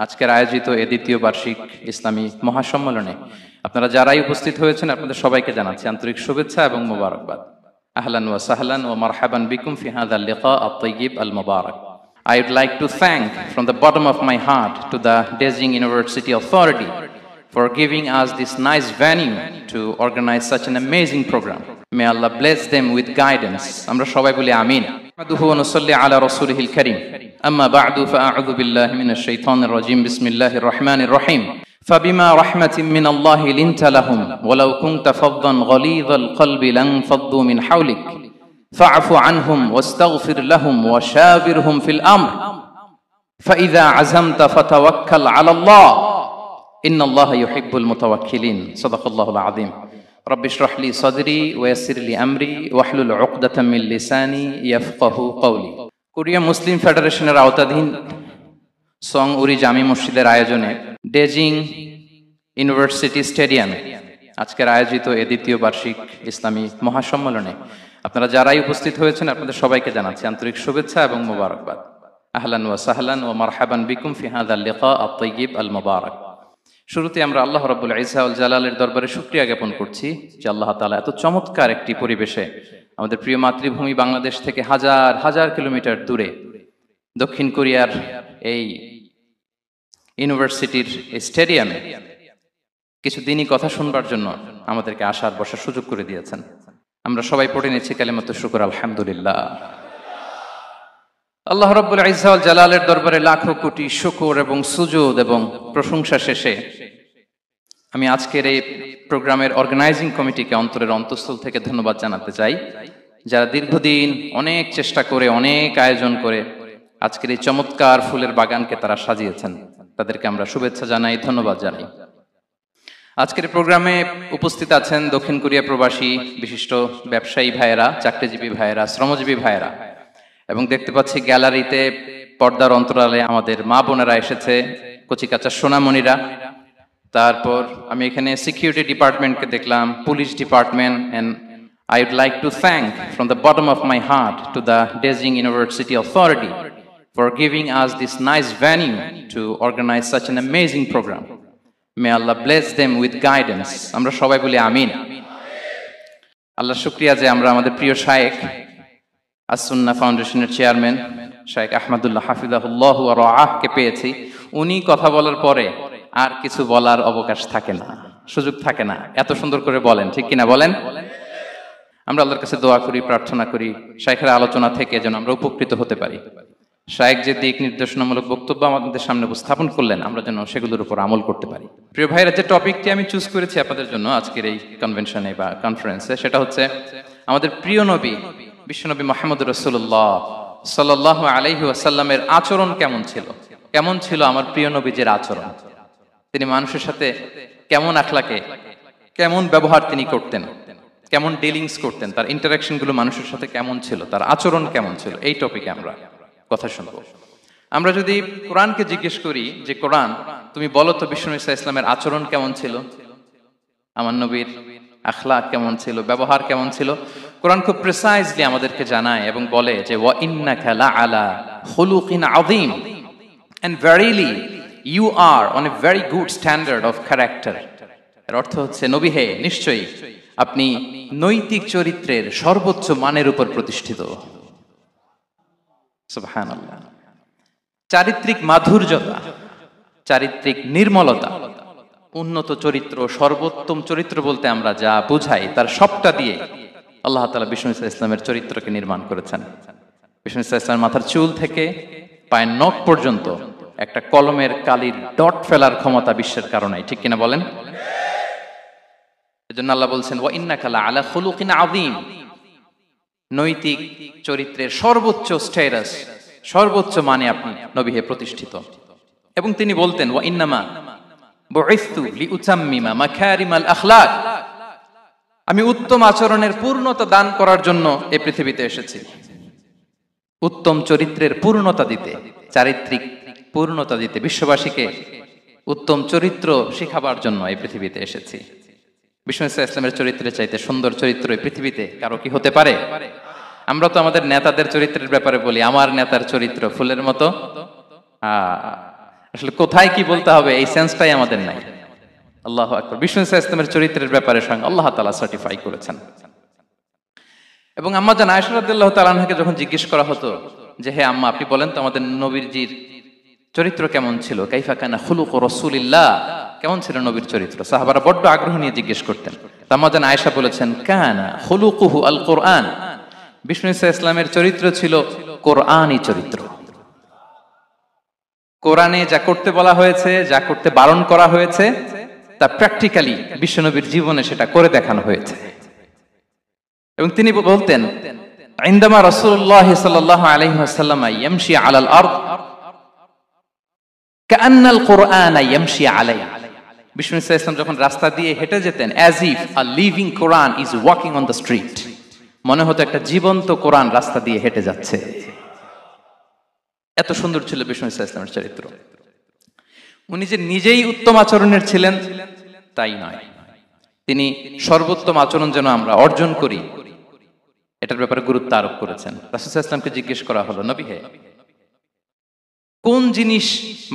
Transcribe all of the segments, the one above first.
আজকের আয়োজিত এ দ্বিতীয় বার্ষিক ইসলামী মহাসম্মেলনে আপনারা যারাই উপস্থিত হয়েছেন আপনাদের সবাইকে জানাচ্ছি আন্তরিক শুভেচ্ছা এবং মোবারকবাদ। আহলান ওয়া সাহলান ওয়া মারহাবান বিকুম ফি হাযাল লিকা আত-তাইয়্যিব আল-মুবারাক। I would like to thank from the bottom of my heart to the Beijing University Authority for giving us this nice venue to organize such an amazing program. May Allah bless them with guidance. Amra shobai boli amin. Nahmaduhu wa nusalli ala rasulihil karim. Amma ba'du fa a'udhu billahi minash shaitanir rajim. Bismillahir rahmanir rahim. فبما رحمة من الله لنت لهم ولو كنت فظا غليظ القلب لانفضوا من حولك فاعف عنهم واستغفر لهم وشاورهم في الأمر فإذا عزمت فتوكل على الله إن الله يحب المتوكلين صدق الله العظيم رب اشرح لي صدري ويسر لي أمري واحلل عقدة من لساني يفقه قولي Korea মুসলিম ফেডারেশনের আওতাধীন song উরি জামি মসজিদের আয়োজনে Beijing university স্টেডিয়ামে আজকের আয়োজিত এ দ্বিতীয় বার্ষিক ইসলামী মহাসম্মেলনে আপনারা যারাই উপস্থিত হয়েছেন আপনাদের সবাইকে জানাচ্ছি আন্তরিক শুভেচ্ছা এবং মোবারকবাদ। আহলান ওয়া সাহলান ওয়া মারহাবান বিকুম ফি হাযাল লিকা আত-তাইয়্যিব আল-মুবারাক। শুরুতে আমরা আল্লাহ রাব্বুল ইজ্জা ওয়াল জালালের দরবারে শুকরিয়া জ্ঞাপন করছি যে আল্লাহ তাআলা এত চমৎকার একটি পরিবেশে আমাদের প্রিয় মাতৃভূমি বাংলাদেশ থেকে হাজার হাজার কিলোমিটার দূরে দক্ষিণ কোরিয়ার এই ইউনিভার্সিটির স্টেডিয়ামে কিছু দিনই কথা শুনবার জন্য আমাদেরকে আসার বসার সুযোগ করে দিয়েছেন। আমরা সবাই পড়ে নিচ্ছি কালিমাতুশ শুকর আলহামদুলিল্লাহ। আল্লাহ রাব্বুল ইজ্জা ওয়াল জালালের দরবারে লাখো কোটি শুকর এবং সুজুদ এবং প্রশংসা শেষে আমি আজকের এই প্রোগ্রামের অর্গানাইজিং কমিটিকে অন্তরের অন্তঃস্থল থেকে ধন্যবাদ জানাতে চাই, যারা দীর্ঘদিন অনেক চেষ্টা করে অনেক আয়োজন করে আজকের এই চমৎকার ফুলের বাগানকে তারা সাজিয়েছেন। তাদেরকে আমরা শুভেচ্ছা জানাই, ধন্যবাদ জানাই। আজকের প্রোগ্রামে উপস্থিত আছেন দক্ষিণ কোরিয়া প্রবাসী বিশিষ্ট ব্যবসায়ী ভাইয়েরা, চাকরিজীবী ভাইয়েরা, শ্রমজীবী ভাইয়েরা, এবং দেখতে পাচ্ছি গ্যালারিতে পর্দার অন্তরালে আমাদের মা বোনেরা এসেছে, কচিকাচা সোনামণিরা। তারপর আমি এখানে সিকিউরিটি ডিপার্টমেন্টকে দেখলাম, police department, and I would like to thank from the bottom of my heart to the Beijing University Authority for giving us this nice venue to organize such an amazing program. May Allah bless them with guidance. Amra shobai boli amin. Allah shukriya je amra amader priyo shaykh as-Sunnah Foundationের chairman Shaikh Ahmadullah হাফিজাহুল্লাহ ওয়া রাআহ কে পেয়েছি। উনি কথা বলার পরে আর কিছু বলার অবকাশ থাকে না, সুযোগ থাকে না, এত সুন্দর করে বলেন, ঠিক কিনা বলেন? আমরা আল্লাহর কাছে দোয়া করি, প্রার্থনা করি শাইখের আলোচনা থেকে যেন আমরা উপকৃত হতে পারি। শাইখ যে দিক নির্দেশনামূলক বক্তব্য আমাদের সামনে উপস্থাপন করলেন আমরা যেন সেগুলোর উপর আমল করতে পারি। প্রিয় ভাইরা, যে টপিকটি আমি চুজ করেছি আপনাদের জন্য আজকের এই কনভেনশনে বা কনফারেন্সে, সেটা হচ্ছে আমাদের প্রিয় নবী বিশ্বনবী মুহাম্মদ রাসূলুল্লাহ সাল্লাল্লাহু আলাইহি ওয়াসাল্লামের আচরণ কেমন ছিল। কেমন ছিল আমার প্রিয় নবীজির আচরণ? তিনি মানুষের সাথে কেমন আখলাকে, কেমন ব্যবহার তিনি করতেন, কেমন ডিলিংস করতেন, তার ইন্টারাকশন গুলো মানুষের সাথে কেমন ছিল, তার আচরণ কেমন ছিল, এই টপিকে আমরা কথা শুনব। আমরা যদি কোরআনকে জিজ্ঞেস করি যে কোরআন তুমি বলো তো বিশ্বনবী সাল্লাল্লাহু আলাইহি ওয়াসাল্লামের আচরণ কেমন ছিল, আমার নবীর আখলাক কেমন ছিল, ব্যবহার কেমন ছিল, কোরআন খুব প্রিসাইজলি আমাদেরকে জানায় এবং বলে যে ওয়া ইন্নাকা লাআলা খুলুকিন আযীম, and verily you are on a very good standard of character. এর অর্থ হচ্ছে নবী হে, নিশ্চয়ই আপনি নৈতিক চরিত্রের সর্বোচ্চ মানের উপর প্রতিষ্ঠিত। সুবহানাল্লাহ। চারিত্রিক মাধুর্যতা, চারিত্রিক নির্মলতা, উন্নত চরিত্র, সর্বোত্তম চরিত্র বলতে আমরা যা বুঝাই তার সবটা দিয়ে আল্লাহ তাআলা বিষ্ণু ইসলামের চরিত্রকে নির্মাণ করেছেন। বিষ্ণু ইসলামের মাথার চুল থেকে পায়ের নখ পর্যন্ত একটা কলমের কালির ডট ফেলার ক্ষমতা বিশ্বের কারণে, ঠিক কিনা বলেন? এজন্য আল্লাহ বলছেন ওয়া ইন্নাকা লাআলা খুলুকিন আযীম, নৈতিক চরিত্রের সর্বোচ্চ স্ট্যাটাস, সর্বোচ্চ মানে আপনি নবী হে প্রতিষ্ঠিত। এবং তিনি বলতেন ওয়া ইন্নামা বুইসতু লিউতাম্মিমা মাকারিমাল আখলাক, আমি উত্তম আচরণের পূর্ণতা দান করার জন্য এই পৃথিবীতে এসেছি, উত্তম চরিত্রের পূর্ণতা দিতে, চারিত্রিক পূর্ণতা দিতে, বিশ্ববাসীকে উত্তম চরিত্র শেখাবার জন্য এই পৃথিবীতে এসেছি। বিষ্ণু ইসলামের চরিত্রের চাইতে সুন্দর চরিত্র এই পৃথিবীতে কারো কি হতে পারে? আমরা তো আমাদের নেতাদের চরিত্রের ব্যাপারে বলি আমার নেতার চরিত্র ফুলের মতো, আসলে কোথায় কি বলতে হবে এই সেন্সটাই আমাদের নাই। আল্লাহু আকবার। বিষ্ণু ইসলামের চরিত্রের ব্যাপারে স্বয়ং আল্লাহ তাআলা সার্টিফাই করেছেন। এবং আম্মা জান আয়েশা রাদিয়াল্লাহু তাআলা আনহাকে যখন জিজ্ঞেস করা হতো যে হে আম্মা, আপনি বলেন তো আমাদের নবীজির চরিত্র কেমন ছিল, কাইফা কানা খুলুক রাসূলিল্লাহ, কেমন ছিল নবীর চরিত্র, সাহাবারা বড্ড আগ্রহ নিয়ে জিজ্ঞেস করতেন। আম্মা জান আয়েশা বলেছেন কানা খুলুকুহু আল কোরআন, বিষ্ণু ইসলামের চরিত্র ছিল কোরআনী চরিত্র। কোরআনে যা করতে বলা হয়েছে, যা করতে বারণ করা হয়েছে, তা প্র্যাকটিক্যালি বিশ্বনবীর জীবনে সেটা করে দেখানো হয়েছে। এবং তিনি বলতেন ইনদামা রাসূলুল্লাহ সাল্লাল্লাহু আলাইহি ওয়াসাল্লাম ইয়ামশি আলাল আরদ কাআন্নাল কুরআন ইয়ামশি আলাইহি, বিষ্ণু ইসলাম যখন রাস্তা দিয়ে হেঁটে যেতেন as if a living Quran is walking on the street, মনে হতো একটা জীবন্ত কোরআন রাস্তা দিয়ে হেঁটে যাচ্ছে। এত সুন্দর ছিল বিষ্ণু ইসলামের চরিত্র। উনি যে নিজেই উত্তম আচরণের ছিলেন তাই নয়, তিনি সর্বোত্তম আচরণ যেন আমরা অর্জন করি এটার ব্যাপারে গুরুত্ব আরোপ করেছেন। রাসূল সাল্লাল্লাহু আলাইহি ওয়াসাল্লামকে জিজ্ঞেস করা হলো, নবী হে, কোন জিনিস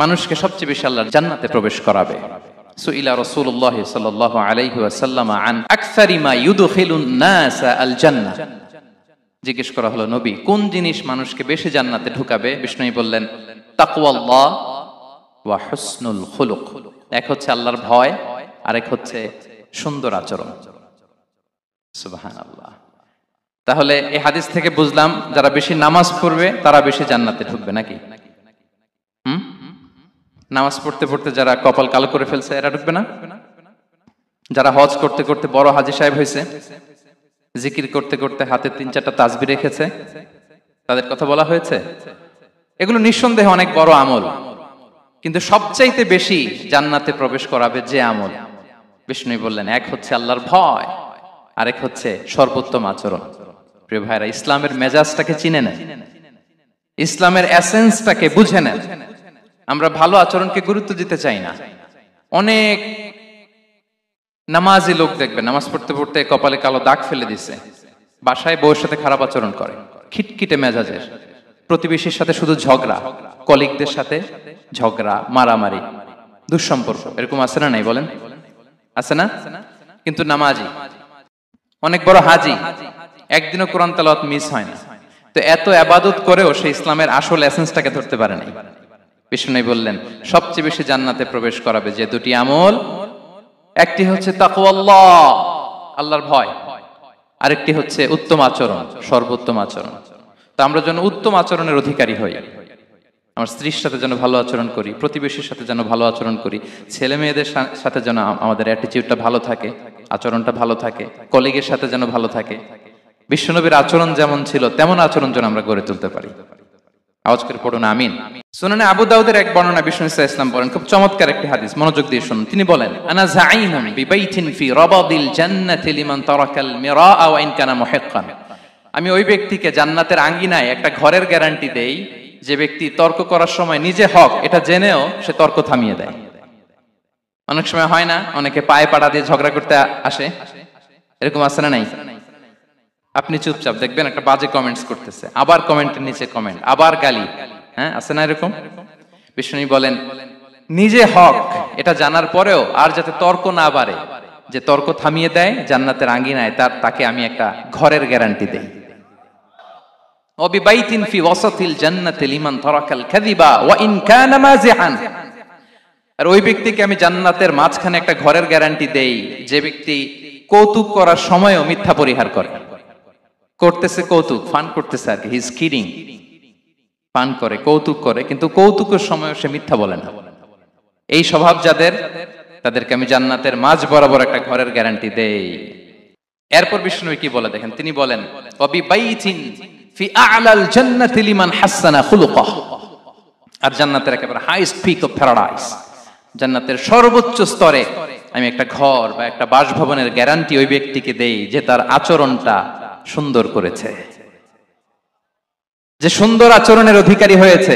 মানুষকে সবচেয়ে বেশি আল্লাহর জান্নাতে প্রবেশ করাবে? সুইলা রাসূলুল্লাহ সাল্লাল্লাহু আলাইহি ওয়াসাল্লাম আন আকসারি মা ইউদখিলুন নাস আল জান্নাহ, জিজ্ঞেস করা হলো নবী কোন জিনিস মানুষকে বেশি জান্নাতে ঢুকাবে? বিষ্ণু বললেন তাকওয়াল্লাহ ওয়া হুসনুল খুলুক, এক হচ্ছে আল্লাহর ভয়, আরেক হচ্ছে সুন্দর আচরণ। সুবহানাল্লাহ। তাহলে এই হাদিস থেকে বুঝলাম যারা বেশি নামাজ পড়বে তারা বেশি জান্নাতে ঢুকবে নাকি? নামাজ পড়তে পড়তে যারা কপাল কালো করে ফেলছে এরা ঢুকবে না? যারা হজ করতে করতে বড় হাজী সাহেব হয়েছে, জিকির করতে করতে হাতে 3-4টা তাসবিহ রেখেছে, তাদের কথা বলা হয়েছে। এগুলো নিঃসন্দেহে অনেক বড় আমল, কিন্তু সবচাইতে বেশি জান্নাতে প্রবেশ করাবে যে আমল, বিষ্ণু বললেন এক হচ্ছে আল্লাহর ভয়, আরেক হচ্ছে সর্বোত্তম আচরণ। প্রিয় ভাইরা, ইসলামের মেজাজটাকে চিনে নেন, ইসলামের এসেন্সটাকে বুঝে নেন। আমরা ভালো আচরণকে গুরুত্ব দিতে চাই না। অনেক নামাজি লোক দেখবে নামাজ পড়তে পড়তে কপালে কালো দাগ ফেলে দিছে, বাসায় বউয়ের সাথে খারাপ আচরণ করে, খিটখিটে মেজাজের, প্রতিবেশীর সাথে শুধু ঝগড়া, কলিগদের সাথে ঝগড়া, মারামারি, দুঃসম্পর্ক, এরকম আছে না নাই বলেন? আছে না? কিন্তু নামাজি, অনেক বড় হাজি, একদিনও কোরআন তেলাওয়াত মিস হয় না। তো এত ইবাদত করেও সে ইসলামের আসল এসেন্সটাকে ধরতে পারে নাই। বিষ্ণু বললেন সবচেয়ে বেশি জান্নাতে প্রবেশ করাবে যে দুটি আমল, একটি হচ্ছে তাকওয়াল্লাহ, আল্লাহর ভয়, আরেকটি হচ্ছে উত্তম আচরণ, সর্বোত্তম আচরণ। তো আমরা যেন উত্তম আচরণের অধিকারী হই, আমার স্ত্রীর সাথে যেন ভালো আচরণ করি, প্রতিবেশীর সাথে যেন ভালো আচরণ করি, ছেলে মেয়েদের সাথে যেন আমাদের অ্যাটিটিউডটা ভালো থাকে, আচরণটা ভালো থাকে, কলিগের সাথে যেন ভালো থাকে। বিশ্বনবীর আচরণ যেমন ছিল তেমন আচরণ যেন আমরা গড়ে তুলতে পারি। আওয়াজ করে পড়ুন আমিন। সুনানে আবু দাউদের এক বর্ণনা বিষ্ণু ইসলাম বলেন, খুব চমৎকার একটি হাদিস, মনোযোগ দিয়ে শুনুন। তিনি বলেন আনা যাঈনুন বিবাইতিন ফি রাবাদিল জান্নাতি লিমান তারাকাল মিরাআ ওয়া ইন কানা মুহিক্কান, আমি ওই ব্যক্তিকে জান্নাতের আঙ্গিনায় একটা ঘরের গ্যারান্টি দেই যে ব্যক্তি তর্ক করার সময় নিজে হক এটা জেনেও সে তর্ক থামিয়ে দেয়। অনেক সময় হয় না, অনেকে পায়ে পাড়া দিয়ে ঝগড়া করতে আসে, এরকম আছে না নাই? আপনি চুপচাপ দেখবেন একটা বাজে কমেন্টস করতেছে, আবার কমেন্টের নিচে কমেন্ট, আবার গালি, হ্যাঁ আছে না এরকম? বিষ্ণু বলেন নিজে হক এটা জানার পরেও আর যাতে তর্ক না বাড়ে, যে তর্ক থামিয়ে দেয় জান্নাতের আঙ্গিনায়, তাকে আমি একটা ঘরের গ্যারান্টি দেই। ওয়াবিবাইতিন ফি ওয়াসাতিল জান্নাতি লিমান তারাকাল কাযিবা ওয়া ইন কানা মাযিহান, আর ওই ব্যক্তিকে আমি জান্নাতের মাঝখানে একটা ঘরের গ্যারান্টি দেই যে ব্যক্তি কৌতুক করার সময়ও মিথ্যা পরিহার করে। করতেছে কৌতুক, ফান করতেছে আর কি, হি ইজ কিডিং, ফান করে, কৌতুক করে, কিন্তু কৌতুকের সময়ও সে মিথ্যা বলে না। এই স্বভাব যাদের, তাদেরকে আমি জান্নাতের মাঝ বরাবর একটা ঘরের গ্যারান্টি দেই। এরপর বিষ্ণু কি বলে দেখেন, তিনি বলেন ওয়াবিবাইতিন ফি আ'লাল জান্নাতি লিমান হাসানা খুলুকাহ, আর জান্নাতের একেবারে হাইস্ট পিক অফ প্যারাডাইস, জান্নাতের সর্বোচ্চ স্তরে আমি একটা ঘর বা একটা বাসভবনের গ্যারান্টি ওই ব্যক্তিকে দেই যে তার আচরণটা সুন্দর করেছে, যে সুন্দর আচরণের অধিকারী হয়েছে,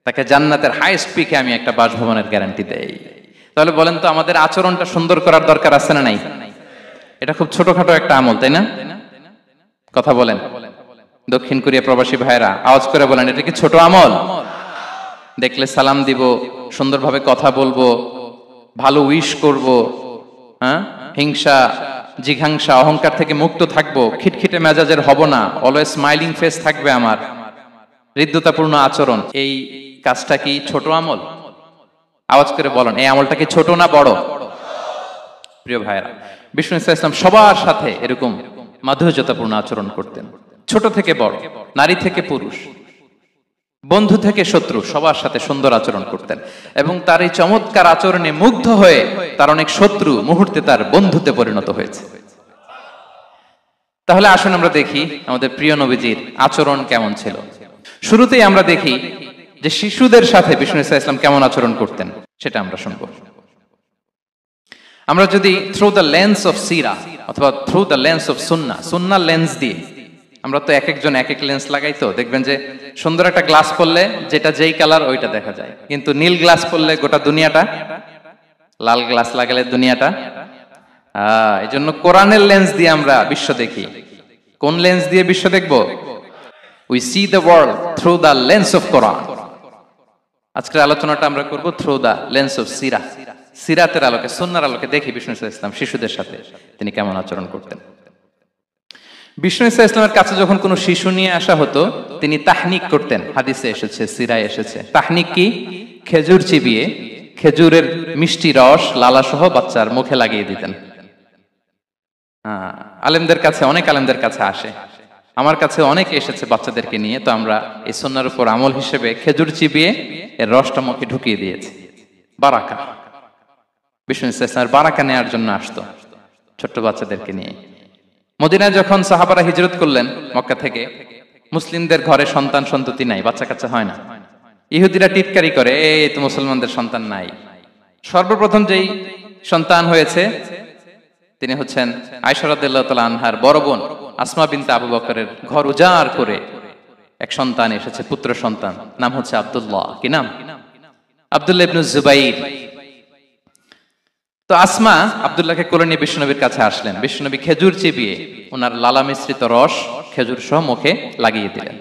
তাকে জান্নাতের হাইস্ট পিকে আমি একটা বাসভবনের গ্যারান্টি দেই। তাহলে বলেন তো আমাদের আচরণটা সুন্দর করার দরকার আছে না নাই? এটা খুব ছোটখাটো একটা আমল, তাই না? কথা বলেন। দক্ষিণ কোরিয়া প্রবাসী ভাইরা আওয়াজ করে বলেন এটা কি ছোট আমল? দেখলে সালাম দিব, সুন্দরভাবে কথা বলবো, ভালো উইশ করব, হ্যাঁ, হিংসা জিঘাংসা অহংকার থেকে মুক্ত থাকবো, খিটখিটে মেজাজের হব না, অলওয়েজ স্মাইলিং ফেস থাকবে আমার, হৃদ্যতাপূর্ণ আচরণ। এই কাজটা কি ছোট আমল? আওয়াজ করে বলেন, এই আমলটা কি ছোট না বড়? প্রিয় ভাইরা, বিষ্ণু ইসলাম সবার সাথে এরকম মাধুর্যতাপূর্ণ আচরণ করতেন, ছোট থেকে বড়, নারী থেকে পুরুষ, বন্ধু থেকে শত্রু, সবার সাথে সুন্দর আচরণ করতেন। এবং তার এই চমৎকার আচরণে মুগ্ধ হয়ে তার অনেক শত্রু মুহূর্তে তার বন্ধুতে পরিণত হয়েছে। তাহলে আসুন আমরা দেখি আমাদের প্রিয় নবীজির আচরণ কেমন ছিল। শুরুতেই আমরা দেখি যে শিশুদের সাথে বিষ্ণু ইসলাম কেমন আচরণ করতেন, সেটা আমরা শুনবো। আমরা যদি থ্রু দ্য লেন্স অফ সিরা অথবা through the lens of Sunnah lens দিয়ে, আমরা তো এক একজন এক এক লেন্স লাগাই, তো দেখবেন যে সুন্দর একটা গ্লাস পরলে যেটা যেই কালার ওইটা দেখা যায়, কিন্তু নীল গ্লাস পরলে গোটা দুনিয়াটা, লাল গ্লাস লাগালে দুনিয়াটা। এই জন্য কোরআনের লেন্স দিয়ে আমরা বিশ্ব দেখি। কোন লেন্স দিয়ে বিশ্ব দেখব? We see the world through the lens of Quran. আজকের আলোচনাটা আমরা করব থ্রু দ্য লেন্স অফ সিরা, সিরাতের আলোকে, সুন্নাহর আলোকে দেখি বিষ্ণু ইসলাম শিশুদের সাথে তিনি কেমন আচরণ করতেন। বিষ্ণু ইসলামের কাছে যখন কোনো শিশু নিয়ে আসা হতো, তিনি তাহনিক করতেন। হাদিসে এসেছে, সিরায় এসেছে। তাহনিক কি? খেজুর চিবিয়ে খেজুরের মিষ্টি রস লালা সহ বাচ্চার মুখে লাগিয়ে দিতেন। আলেমদের কাছে, অনেক আলেমদের কাছে আসে, আমার কাছে অনেকে এসেছে বাচ্চাদেরকে নিয়ে, তো আমরা এই সুন্নাহর উপর আমল হিসেবে খেজুর চিবিয়ে এর রসটা মুখে ঢুকিয়ে দিয়েছি। বারাকা, বিষ্ণু ইসলামের বারাকা নেওয়ার জন্য আসতো ছোট্ট বাচ্চাদেরকে নিয়ে। মদিনায় যখন সাহাবারা হিজরত করলেন মক্কা থেকে, মুসলিমদের ঘরে সন্তান সন্ততি নাই, বাচ্চা কাচ্চা হয় না। ইহুদিরা টিটকারি করে, এই তো মুসলমানদের সন্তান নাই। সর্বপ্রথম যেই সন্তান হয়েছে তিনি হচ্ছেন আয়েশা রাদিয়াল্লাহু তাআলা আনহার বড় বোন আসমা বিনতে আবু বকরের ঘর উজাড় করে এক সন্তান এসেছে, পুত্র সন্তান, নাম হচ্ছে আব্দুল্লাহ। কি নাম? আব্দুল্লাহ ইবনে জুবাইর। তো আসমা আব্দুল্লাহকে কোলে নিয়ে বিশ্বনবীর কাছে আসলেন। বিশ্বনবী খেজুর চিবিয়ে ওনার লালা মিশ্রিত রস খেজুর সহ মুখে লাগিয়ে দিলেন।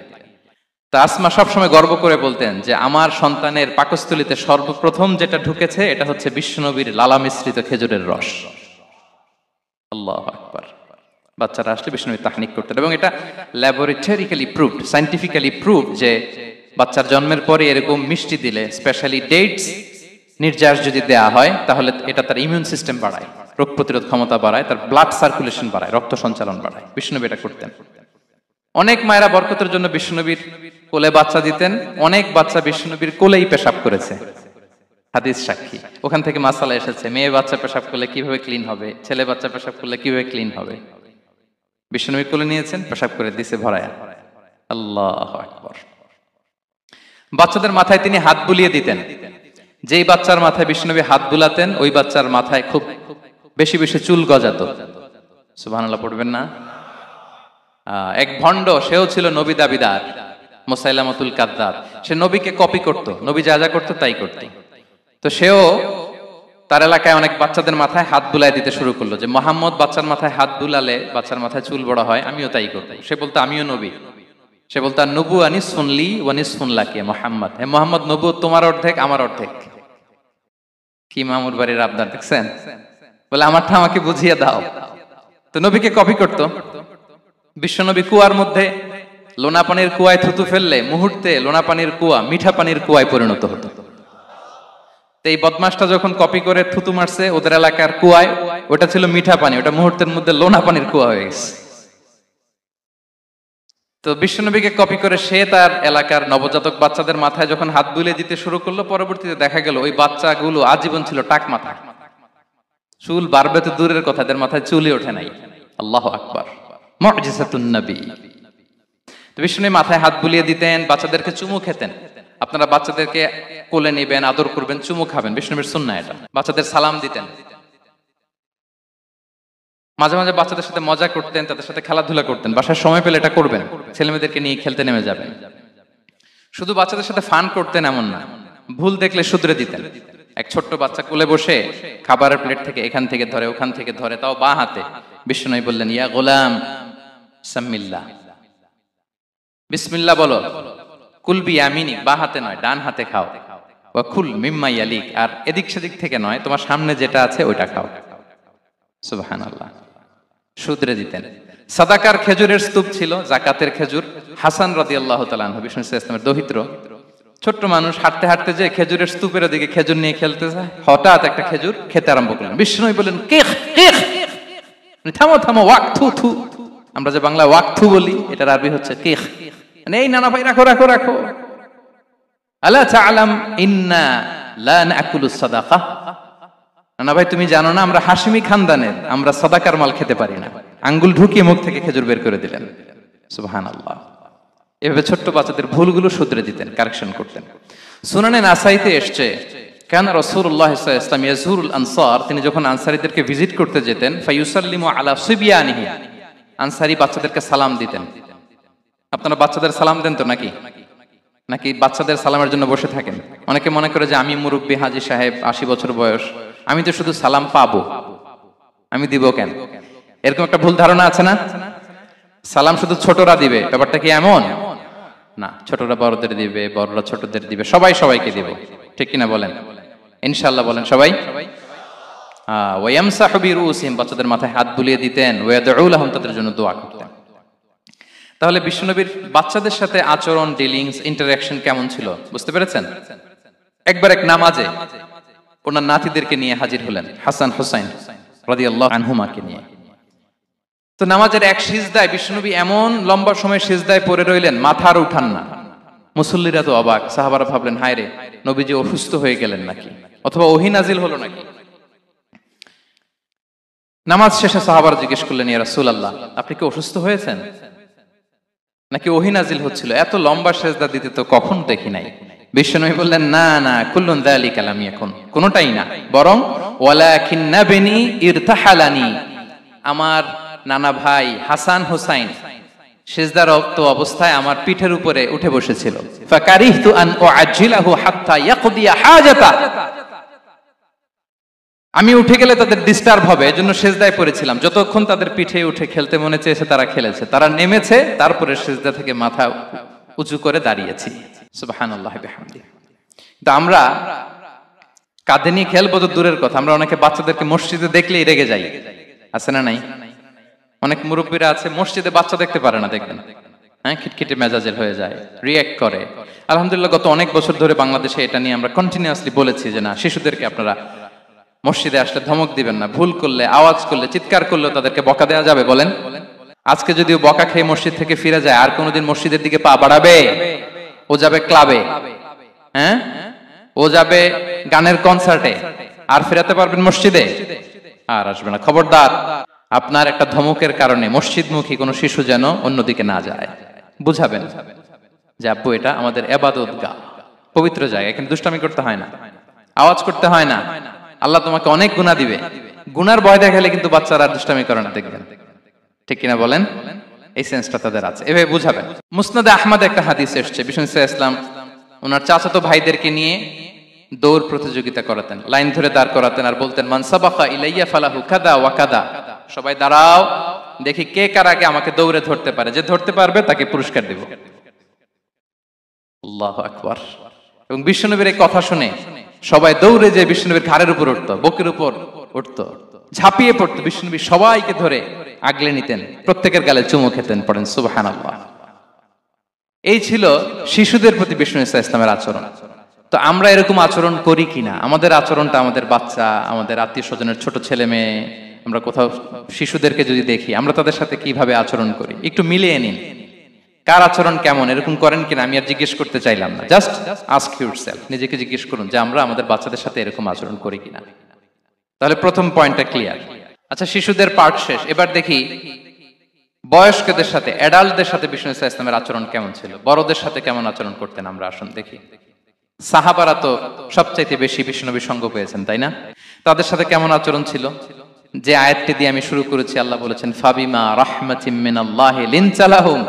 তা আসমা সবসময় গর্ব করে বলতেন যে আমার সন্তানের পাকস্থলীতে সর্বপ্রথম যেটা ঢুকেছে এটা হচ্ছে বিশ্বনবীর লালা মিশ্রিত খেজুরের রস। আল্লাহু আকবার। বাচ্চারা আসলে বিশ্বনবী তাহনিক করতেন, এবং এটা ল্যাবরেটরিক্যালি প্রুভড, সায়েন্টিফিক্যালি প্রুভড যে বাচ্চার জন্মের পরে এরকম মিষ্টি দিলে, স্পেশালি ডেটস নির্যাস যদি দেয়া হয়, তাহলে এটা তার ইমিউন সিস্টেম বাড়ায়, রোগ প্রতিরোধ ক্ষমতা বাড়ায়, তার ব্লাড সার্কুলেশন বাড়ায়, রক্ত সঞ্চালন বাড়ায়। বিষ্ণুনবী এটা করতেন। অনেক মায়েরা বরকতের জন্য বিষ্ণুনবীর কোলে বাচ্চা দিতেন। অনেক বাচ্চা বিষ্ণুনবীর কোলেই পেশাব করেছে, হাদিস সাক্ষী। ওখান থেকে মাসালা এসেছে, মেয়ে বাচ্চা পেশাব করলে কিভাবে ক্লিন হবে, ছেলে বাচ্চা পেশাব করলে কিভাবে ক্লিন হবে। বিষ্ণুনবী কোলে নিয়েছেন, পেশাব করে দিছে ভরায়া। আল্লাহু আকবার। বাচ্চাদের মাথায় তিনি হাত বুলিয়ে দিতেন। যেই বাচ্চার মাথায় বিষ্ণুনবী হাত বুলাতেন, ওই বাচ্চার মাথায় খুব বেশি বেশি চুল গজাতো। সুবহানাল্লাহ পড়বেন না? এক ভণ্ড, সেও ছিল নবী দাবিদার, মুসাইলামাতুল কাযযাব। সে নবীকে কপি করত, নবী যা যা করতো তাই করত। তো সেও তার এলাকায় অনেক বাচ্চাদের মাথায় হাত বুলাই দিতে শুরু করলো, যে মুহাম্মদ বাচ্চার মাথায় হাত বুলালে বাচ্চার মাথায় চুল বড় হয়, আমিও তাই করব। সে বলতো আমিও নবী। সে বলতো নবু আনি শুনলি ওয়ানি শুনলাকে মোহাম্মদ, হে মোহাম্মদ, নবু তোমার অর্ধেক আমার অর্ধেক। কি মামুর বাড়ির আবদার দেখছেন? বলে আমারটা আমাকে বুঝিয়ে দাও। তো নবীকে কপি করত। বিশ্বনবী কুয়ার মধ্যে লোনা পানির কুয়ায় থুতু ফেললে মুহূর্তে লোনা পানির কুয়া মিঠা পানির কুয়ায় পরিণত হতো। এই বদমাসটা যখন কপি করে থুতু মারছে ওদের এলাকার কুয়ায়, ওটা ছিল মিঠা পানি, ওটা মুহূর্তের মধ্যে লোনা পানির কুয়া হয়ে গেছে। তো বিশ্বনবীকে কপি করে সে তার এলাকার নবজাতক বাচ্চাদের মাথায় যখন হাত বুলিয়ে দিতে শুরু করলো, পরবর্তীতে দেখা গেল ওই বাচ্চাগুলো আজীবন ছিল টাক মাথা। চুল বাড়বে তো দূরের কথা, এদের মাথায় চুলই ওঠে নাই। আল্লাহু আকবার, মুজিজাতুন নবী। তো বিশ্বনবী মাথায় হাত বুলিয়ে দিতেন, বাচ্চাদেরকে চুমু খেতেন। আপনারা বাচ্চাদেরকে কোলে নেবেন, আদর করবেন, চুমু খাবেন, বিষ্ণুনবীর সুন্নাহ এটা। বাচ্চাদের সালাম দিতেন। মাঝে মাঝে বাচ্চাদের সাথে মজা করতেন, তাদের সাথে খেলাধুলা করতেন। বাসায় সময় পেলে এটা করবেন, ছেলেমেয়েদেরকে নিয়ে খেলতে নেমে যাবেন। শুধু বাচ্চাদের সাথে ফান করতেন এমন না, ভুল দেখলে শুধরে দিতেন। এক ছোট্ট বাচ্চা কোলে বসে খাবারের প্লেট থেকে এখান থেকে ধরে ওখান থেকে ধরে, তাও বাঁ হাতে। বিষ্ণুনবী বললেন, ইয়া গোলাম সাম্মিল্লাহ, বিসমিল্লাহ বলো। কুলবি আমিনি, বাঁ হাতে নয় ডান হাতে খাও। ওয়া কুল মিম্মা ইয়ালিক, আর এদিক সেদিক থেকে নয়, তোমার সামনে যেটা আছে ওইটা খাও। সুবহানাল্লাহ। শুধরে দিতেন। সাদাকার খেজুরের স্তূপ ছিল, জাকাতের খেজুর। হাসান রাদিয়াল্লাহু তাআলা আনহু, বিষ্ণু ইসলামের দৌহিত্র, ছোট্ট মানুষ, হাঁটতে হাঁটতে যে খেজুরের স্তূপের দিকে খেজুর নিয়ে খেলতে যায়, হঠাৎ একটা খেজুর খেতে আরম্ভ করলেন। বিষ্ণু বললেন কেখ কেখ, থামো থামো, ওয়াক থু থু। আমরা যে বাংলা ওয়াক থু বলি, এটার আরবি হচ্ছে কেখ। মানে এই নানা ভাই রাখো রাখো রাখো। আলা তাআলাম ইন্না লা নাকুলুস সাদাকা, নানা ভাই তুমি জানো না আমরা হাশিমি খানদানের, আমরা সাদাকার মাল খেতে পারি না। আঙ্গুল ঢুকিয়ে মুখ থেকে খেজুর বের করে দিলেন। সুবহানাল্লাহ। এভাবে ছোট্ট বাচ্চাদের ভুলগুলো শুধরে দিতেন, কারেকশন করতেন। সুনানে নাসাইতে এসছে, কানা রাসূলুল্লাহ সাল্লাল্লাহু আলাইহি ওয়াসাল্লাম ইয়াজুরুল আনসার, তিনি যখন আনসারীদেরকে ভিজিট করতে যেতেন, ফায়ুসাল্লিমু আলা সিবিয়ানিহি, আনসারী বাচ্চাদেরকে সালাম দিতেন। আপনারা বাচ্চাদের সালাম দেন তো নাকি? নাকি বাচ্চাদের সালামের জন্য বসে থাকেন? অনেকে মনে করে যে আমি মুরব্বী হাজী সাহেব, 80 বছর বয়স, আমি তো শুধু সালাম পাবো, আমি দিব কেন? এরকম একটা ভুল ধারণা আছে না? সালাম শুধু ছোটরা দিবে, ব্যাপারটা কি এমন না? ছোটরা বড়দের দিবে, বড়রা ছোটদের দিবে, সবাই সবাইকে দিবে, ঠিক কিনা বলেন? ইনশাআল্লাহ বলেন সবাই। ওয়ায়ামসাহু বিরুসিহিম, বাচ্চাদের মাথায় হাত বুলিয়ে দিতেন। ওয়ায়াদউ লাহুম, তাদের জন্য দোয়া করতেন। তাহলে বিশ্বনবীর বাচ্চাদের সাথে আচরণ, ডিলিংস, ইন্টারঅ্যাকশন কেমন ছিল বুঝতে পেরেছেন? একবার এক নামাজে ওনার নাতিদেরকে নিয়ে হাজির হলেন, হাসান হুসাইন রাদিয়াল্লাহু আনহুমাকে নিয়ে। তো নামাজের এক সিজদায় বিশ্বনবী এমন লম্বা সময় সিজদায় পড়ে রইলেন, মাথা আর উঠান না। মুসল্লিরা তো অবাক, সাহাবারা ভাবলেন হায় রে, নবীজি অসুস্থ হয়ে গেলেন নাকি, অথবা ওহী নাজিল হলো নাকি। নামাজ শেষে সাহাবারা জিজ্ঞেস করলেন, ইয়া রাসূলুল্লাহ, আপনি কি অসুস্থ হয়েছেন নাকি ওহী নাজিল হচ্ছিল? এত লম্বা সিজদা দিতে তো কখন দেখি নাই। বিশ্বনবী বললেন, না না, কুল্লুন যালিকা লাম ইয়াকুন, কোনটাই না, বরং ওয়ালাকিন্না বিনি ইরতাহালানি, আমার নানা ভাই হাসান হুসাইন সিজদারত অবস্থায় আমার পিঠের উপরে উঠে বসেছিল। ফাকারিহতু আন উআজ্জিলাহু হাত্তা ইয়াকদিয়া হাজাতা, আমি উঠে গেলে তাদের ডিস্টার্ব হবে, এজন্য সিজদায় পড়েছিলাম। যতক্ষণ তাদের পিঠে উঠে খেলতে মনে চেয়েছে তারা খেলেছে, তারা নেমেছে, তারপরে সিজদা থেকে মাথা উঁচু করে দাঁড়িয়েছি। সুবহানাল্লাহি বিহামদিহি। তো আমরা কাঁধে নিয়ে খেলবো তো দূরের কথা, আমরা অনেকে বাচ্চাদেরকে মসজিদে দেখলেই রেগে যাই, আছে না নাই? অনেক মুরব্বীরা আছে মসজিদে বাচ্চা দেখতে পারে না, দেখবেন হ্যাঁ, খিটখিটে মেজাজের হয়ে যায়, রিঅ্যাক্ট করে। আলহামদুলিল্লাহ গত অনেক বছর ধরে বাংলাদেশে এটা নিয়ে আমরা কন্টিনিউয়াসলি বলেছি যে না, শিশুদেরকে আপনারা মসজিদে আসলে ধমক দিবেন না, ভুল করলে, আওয়াজ করলে, চিৎকার করলে তাদেরকে বকা দেওয়া যাবে? বলেন। আজকে যদিও বকা খেয়ে মসজিদ থেকে ফিরে যায়, আর কোনোদিন মসজিদের দিকে পা বাড়াবে? ও যাবে ক্লাবে, হ্যাঁ, ও যাবে গানের কনসার্টে, আর ফেরাতে পারবেন মসজিদে? আর আসবে না। খবরদার, আপনার একটা ধমকের কারণে মসজিদমুখী কোনো শিশু যেন অন্যদিকে না যায়। বুঝাবেন যে আব্বু এটা আমাদের ইবাদতগাহ, পবিত্র জায়গা, এখানে দুষ্টামি করতে হয় না, আওয়াজ করতে হয় না, আল্লাহ তোমাকে অনেক গুনাহ দিবে। গুনার ভয় দেখালে কিন্তু বাচ্চারা আর দুষ্টামি করে না, দেখবেন, ঠিক কিনা বলেন? এই সেন্সটা তাদের আছে, এভাবে বুঝাবেন। মুসনাদে আহমদ একটা হাদিস এসেছে, বিষ্ণু ইসলাম ওনার চাচাতো ভাইদেরকে নিয়ে দৌড় প্রতিযোগিতা করাতেন, লাইন ধরে দাঁড় করাতেন, আর বলতেন মান সাবাকা ইলাইয়া ফালাহু কাদা ওয়া কাদা, সবাই দাঁড়াও, দেখি কে কার আগে আমাকে দৌড়ে ধরতে পারে, যে ধরতে পারবে তাকে পুরস্কার দেব। আল্লাহু আকবার। এবং বিশ্বনবীর এই কথা শুনে সবাই দৌড়ে যে বিশ্বনবীর ঘাড়ের উপর উঠতো, বুকের উপর উঠতো, ঝাঁপিয়ে পড়তো, বিশ্বনবী সবাইকে ধরে আগলে নিতেন, প্রত্যেকের গালে চুমু খেতেন। পড়েন সুবহানাল্লাহ। এই ছিল শিশুদের প্রতি বিষ্ণু ইসলামের আচরণ। তো আমরা এরকম আচরণ করি কিনা? আমাদের আচরণটা আমাদের বাচ্চা, আমাদের আত্মীয় স্বজনের ছোট ছেলে মেয়ে, আমরা কোথাও শিশুদেরকে যদি দেখি, আমরা তাদের সাথে কিভাবে আচরণ করি একটু মিলিয়ে নিন। কার আচরণ কেমন, এরকম করেন কিনা আমি আর জিজ্ঞেস করতে চাইলাম না, জাস্ট আস্ক ইউরসেলফ, নিজেকে জিজ্ঞেস করুন যে আমরা আমাদের বাচ্চাদের সাথে এরকম আচরণ করি কিনা। তাহলে প্রথম পয়েন্টটা ক্লিয়ার। আচ্ছা, শিশুদের পার্ট শেষ, এবার দেখি বয়স্কদের সাথে, অ্যাডাল্টদের সাথে বিষ্ণু ইসলামের আচরণ কেমন ছিল, বড়দের সাথে কেমন আচরণ করতেন আমরা। আসুন দেখি। সাহাবারা তো সবচাইতে বেশি বিষ্ণুনবীর সঙ্গ পেয়েছেন, তাই না? তাদের সাথে কেমন আচরণ ছিল? যে আয়াতটি দিয়ে আমি শুরু করেছি, আল্লাহ বলেছেন ফাবিমা রাহমাতিম মিনাল্লাহি লিনতা লাহুম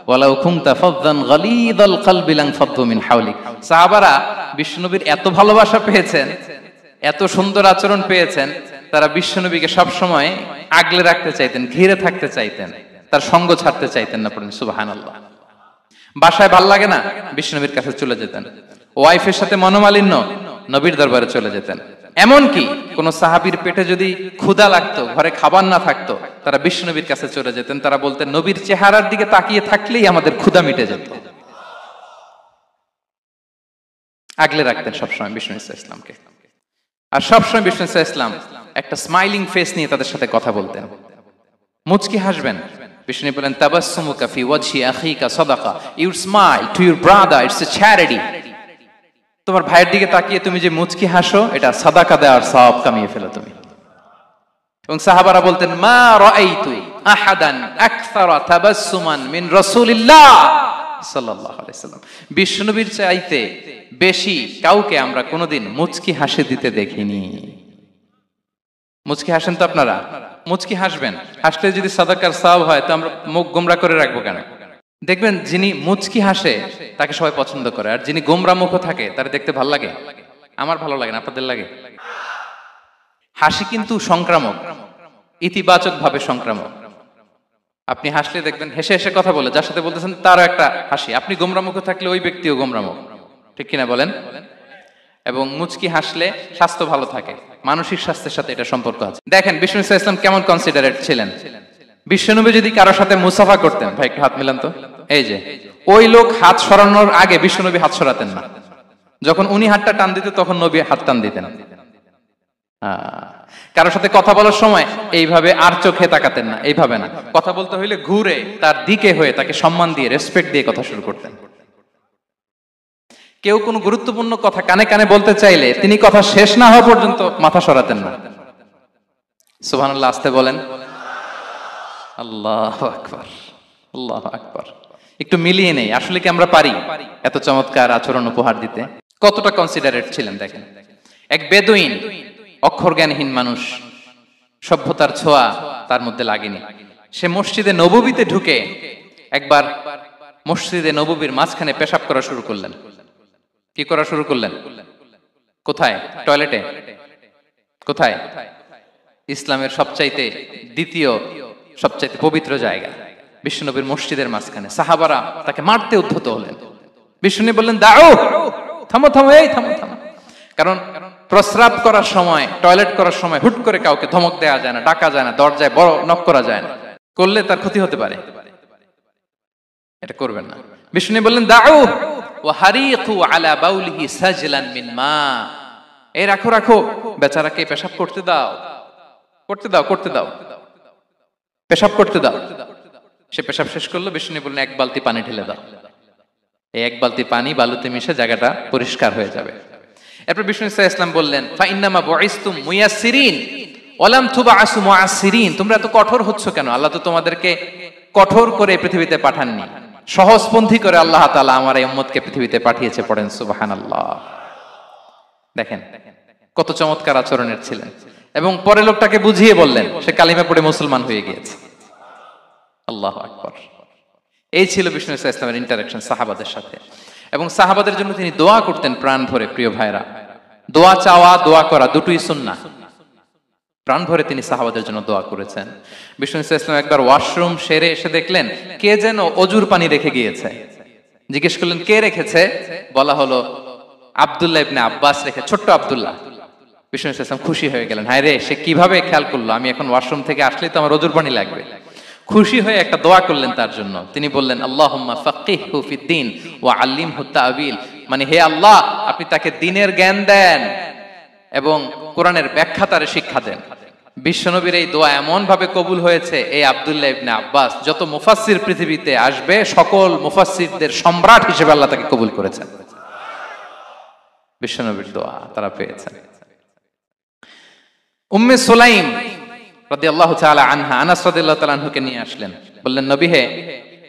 ওয়ালাউ কুনতা ফাযযান গালিযাল কলবি লানফাদ্দু মিন হাওলিক। সাহাবারা বিষ্ণুনবীর এত ভালোবাসা পেয়েছেন, এত সুন্দর আচরণ পেয়েছেন, তারা বিশ্বনবীকে সব সময় আগলে রাখতে চাইতেন, ঘিরে থাকতে চাইতেন, তার সঙ্গ ছাড়তে চাইতেন না। পড়েন সুবহানাল্লাহ। বাসায় ভাল লাগে না, বিশ্বনবীর কাছে চলে যেতেন। ওয়াইফের সাথে মনোমালিন্য, নবীর দরবারে চলে যেতেন। এমনকি কোন সাহাবীর পেটে যদি ক্ষুধা লাগতো, ঘরে খাবার না থাকতো, তারা বিশ্বনবীর কাছে চলে যেতেন। তারা বলতেন, নবীর চেহারার দিকে তাকিয়ে থাকলেই আমাদের ক্ষুধা মিটে যেত। আগলে রাখতেন সবসময় বিষ্ণু ইসলামকে। আর সবসময় বিষ্ণু ইসলাম একটা স্মাইলিং ফেস নিয়ে তাদের সাথে কথা বলতেন, মুচকি হাসবেন। বিষ্ণু বলেন, তাবাসসুমুকা ফি ওয়াজহি আখিকা সাদাকা, you smile to your brother, it's a charity. তোমার ভাইয়ের দিকে তাকিয়ে তুমি যে মুচকি হাসো, এটা সাদাকা দেওয়ার সওয়াব কামিয়ে ফেলো তুমি। এবং সাহাবারা বলতেন, মা রাআইতু আহাদান আকসারা তাবাসসুমান মিন রাসূলিল্লাহ সাল্লাল্লাহু আলাইহি ওয়াসাল্লাম। বিশ্বনবীর চাইতে বেশি কাউকে আমরা কোনোদিন মুচকি হাসি দিতে দেখিনি। মুচকি হাসেন তো আপনারা? মুচকি হাসবেন। হাসলে যদি সাদাকার সওয়াব হয়, তো আমরা মুখ গোমরা করে রাখবো কেন? দেখবেন, যিনি মুচকি হাসে তাকে সবাই পছন্দ করে, আর যিনি গোমরা মুখ থাকে তার দেখতে ভালো লাগে। আমার ভালো লাগে না, আপনাদের লাগে? হাসি কিন্তু সংক্রামক, ইতিবাচক ভাবে সংক্রামক। আপনি হাসলে দেখবেন হেসে হেসে কথা বলে, যার সাথে বলতেছেন তারও একটা হাসি। আপনি গোমরা মুখ থাকলে ওই ব্যক্তিও গোমরা মুখ, ঠিক কিনা বলেন? এবং মুচকি হাসলে স্বাস্থ্য ভালো থাকে, মানসিক স্বাস্থ্যের সাথে এটা সম্পর্ক আছে। দেখেন বিষ্ণু ইসলাম কেমন কনসিডারেট ছিলেন। বিশ্বনবী যদি কারোর সাথে মুসাফা করতেন, ভাই একটু হাত মিলান তো, এই যে ওই লোক হাত সরানোর আগে বিশ্বনবী হাত সরাতেন না। যখন উনি হাতটা টান দিতেন, তখন নবী হাত টান দিতেন। কারোর সাথে কথা বলার সময় এইভাবে আর চোখে তাকাতেন না, এইভাবে না। কথা বলতে হইলে ঘুরে তার দিকে হয়ে তাকে সম্মান দিয়ে, রেসপেক্ট দিয়ে কথা শুরু করতেন। কেউ কোনো গুরুত্বপূর্ণ কথা কানে কানে বলতে চাইলে তিনি কথা শেষ না হওয়া পর্যন্ত মাথা সরাতেন না। সুবহানাল্লাহ, আসতে বলেন। আল্লাহু আকবার, আল্লাহু আকবার। একটু মিলিয়ে নেই, আসলে কি আমরা পারি এত চমৎকার আচরণ উপহার দিতে? কতটা কনসিডারেট ছিলেন দেখেন। এক বেদুইন, অক্ষর জ্ঞানহীন মানুষ, সভ্যতার ছোঁয়া তার মধ্যে লাগেনি। সে মসজিদে নববীতে ঢুকে একবার মসজিদে নববীর মাঝখানে পেশাব করা শুরু করলেন। কি করা শুরু করলেন? কোথায়? টয়লেটে? কোথায়? ইসলামের সবচাইতে দ্বিতীয় সবচাইতে পবিত্র জায়গা, বিশ্বনবীর মসজিদের মাঝখানে। সাহাবারা তাকে মারতে উদ্ধত হলেন। বিশ্বনবী বললেন, দাও, থামো থামো, এই থামো থামো। কারণ প্রস্রাব করার সময়, টয়লেট করার সময় হুট করে কাউকে ধমক দেওয়া যায় না, ডাকা যায় না, দরজায় বড় নক করা যায় না, করলে তার ক্ষতি হতে পারে, এটা করবেন না। বিষ্ণু বললেন, দাও ওয়া হারিকু আলা বাউলিহি সাজলান মিন মা, এই রাখো রাখো, বেচারাকে পেশাব করতে দাও, করতে দাও, করতে দাও, পেশাব করতে দাও। সে পেশাব শেষ করলো। বিষ্ণু বললেন, এক বালতি পানি ঢেলে দাও। এই এক বালতি পানি বালুতে মিশে জায়গাটা পরিষ্কার হয়ে যাবে। এরপর বিষ্ণু ইসলাম বললেন, ফাইন্নামা বুইসতুম মুয়াসসিরিন ওয়া লাম তুবআসু মুআসসিরিন, তোমরা এত কঠোর হচ্ছ কেন? আল্লাহ তো তোমাদেরকে কঠোর করে পৃথিবীতে পাঠাননি, সহজপন্থী করে আল্লাহ তাআলা আমার এই উম্মতকে পৃথিবীতে পাঠিয়েছে। পড়েন সুবহানাল্লাহ। দেখেন কত চমৎকার আচরণের ছিলেন। এবং পরে লোকটাকে বুঝিয়ে বললেন, সে কালিমা পড়ে মুসলমান হয়ে গিয়েছে। আল্লাহু আকবার। এই ছিল বিষ্ণু ইসলামের ইন্টারাকশন সাহাবাদের সাথে। এবং সাহাবাদের জন্য তিনি দোয়া করতেন প্রাণ ভরে। প্রিয় ভাইরা, দোয়া চাওয়া, দোয়া করা দুটোই সুন্নাহ। প্রাণ ভরে তিনি সাহাবাদের জন্য দোয়া করেছেন। বিষ্ণু ইসলাম একবার ওয়াশরুম সেরে এসে দেখলেন কে যেন অজুর পানি রেখে গিয়েছে। জিজ্ঞেস করলেন, কে রেখেছে? বলা হলো, আব্দুল্লাহ ইবনে আব্বাস রেখে, ছোট্ট আব্দুল্লাহ। বিষ্ণু ইসলাম খুশি হয়ে গেলেন, হায় রে, সে কিভাবে খেয়াল করলো, আমি এখন ওয়াশরুম থেকে আসলেই তো আমার অজুর পানি লাগবে। খুশি হয়ে একটা দোয়া করলেন তার জন্য। তিনি বললেন, আল্লাহুম্মা ফাক্কিহহু ফিদ্দীন ওয়া আল্লিমহু তা'ওয়িল, মানে হে আল্লাহ, আপনি তাকে দ্বীনের জ্ঞান দেন এবং কোরআনের ব্যাখ্যা তারে শিক্ষা দেন। বিশ্বনবীর এই দোয়া এমন ভাবে কবুল হয়েছে, এই আব্দুল্লাহ ইবনে আব্বাস যত মুফাসসির পৃথিবীতে আসবে, সকল মুফাসসিরদের সম্রাট হিসেবে আল্লাহ তাকে কবুল করেছেন। বিশ্বনবীর দোয়া তারা পেয়েছেন। উম্মে সুলাইম রাদিয়াল্লাহু তাআলা আনহা, আনাস রাদিয়াল্লাহু তাআলা আনহুকে নিয়ে আসলেন। বললেন, নবী হে,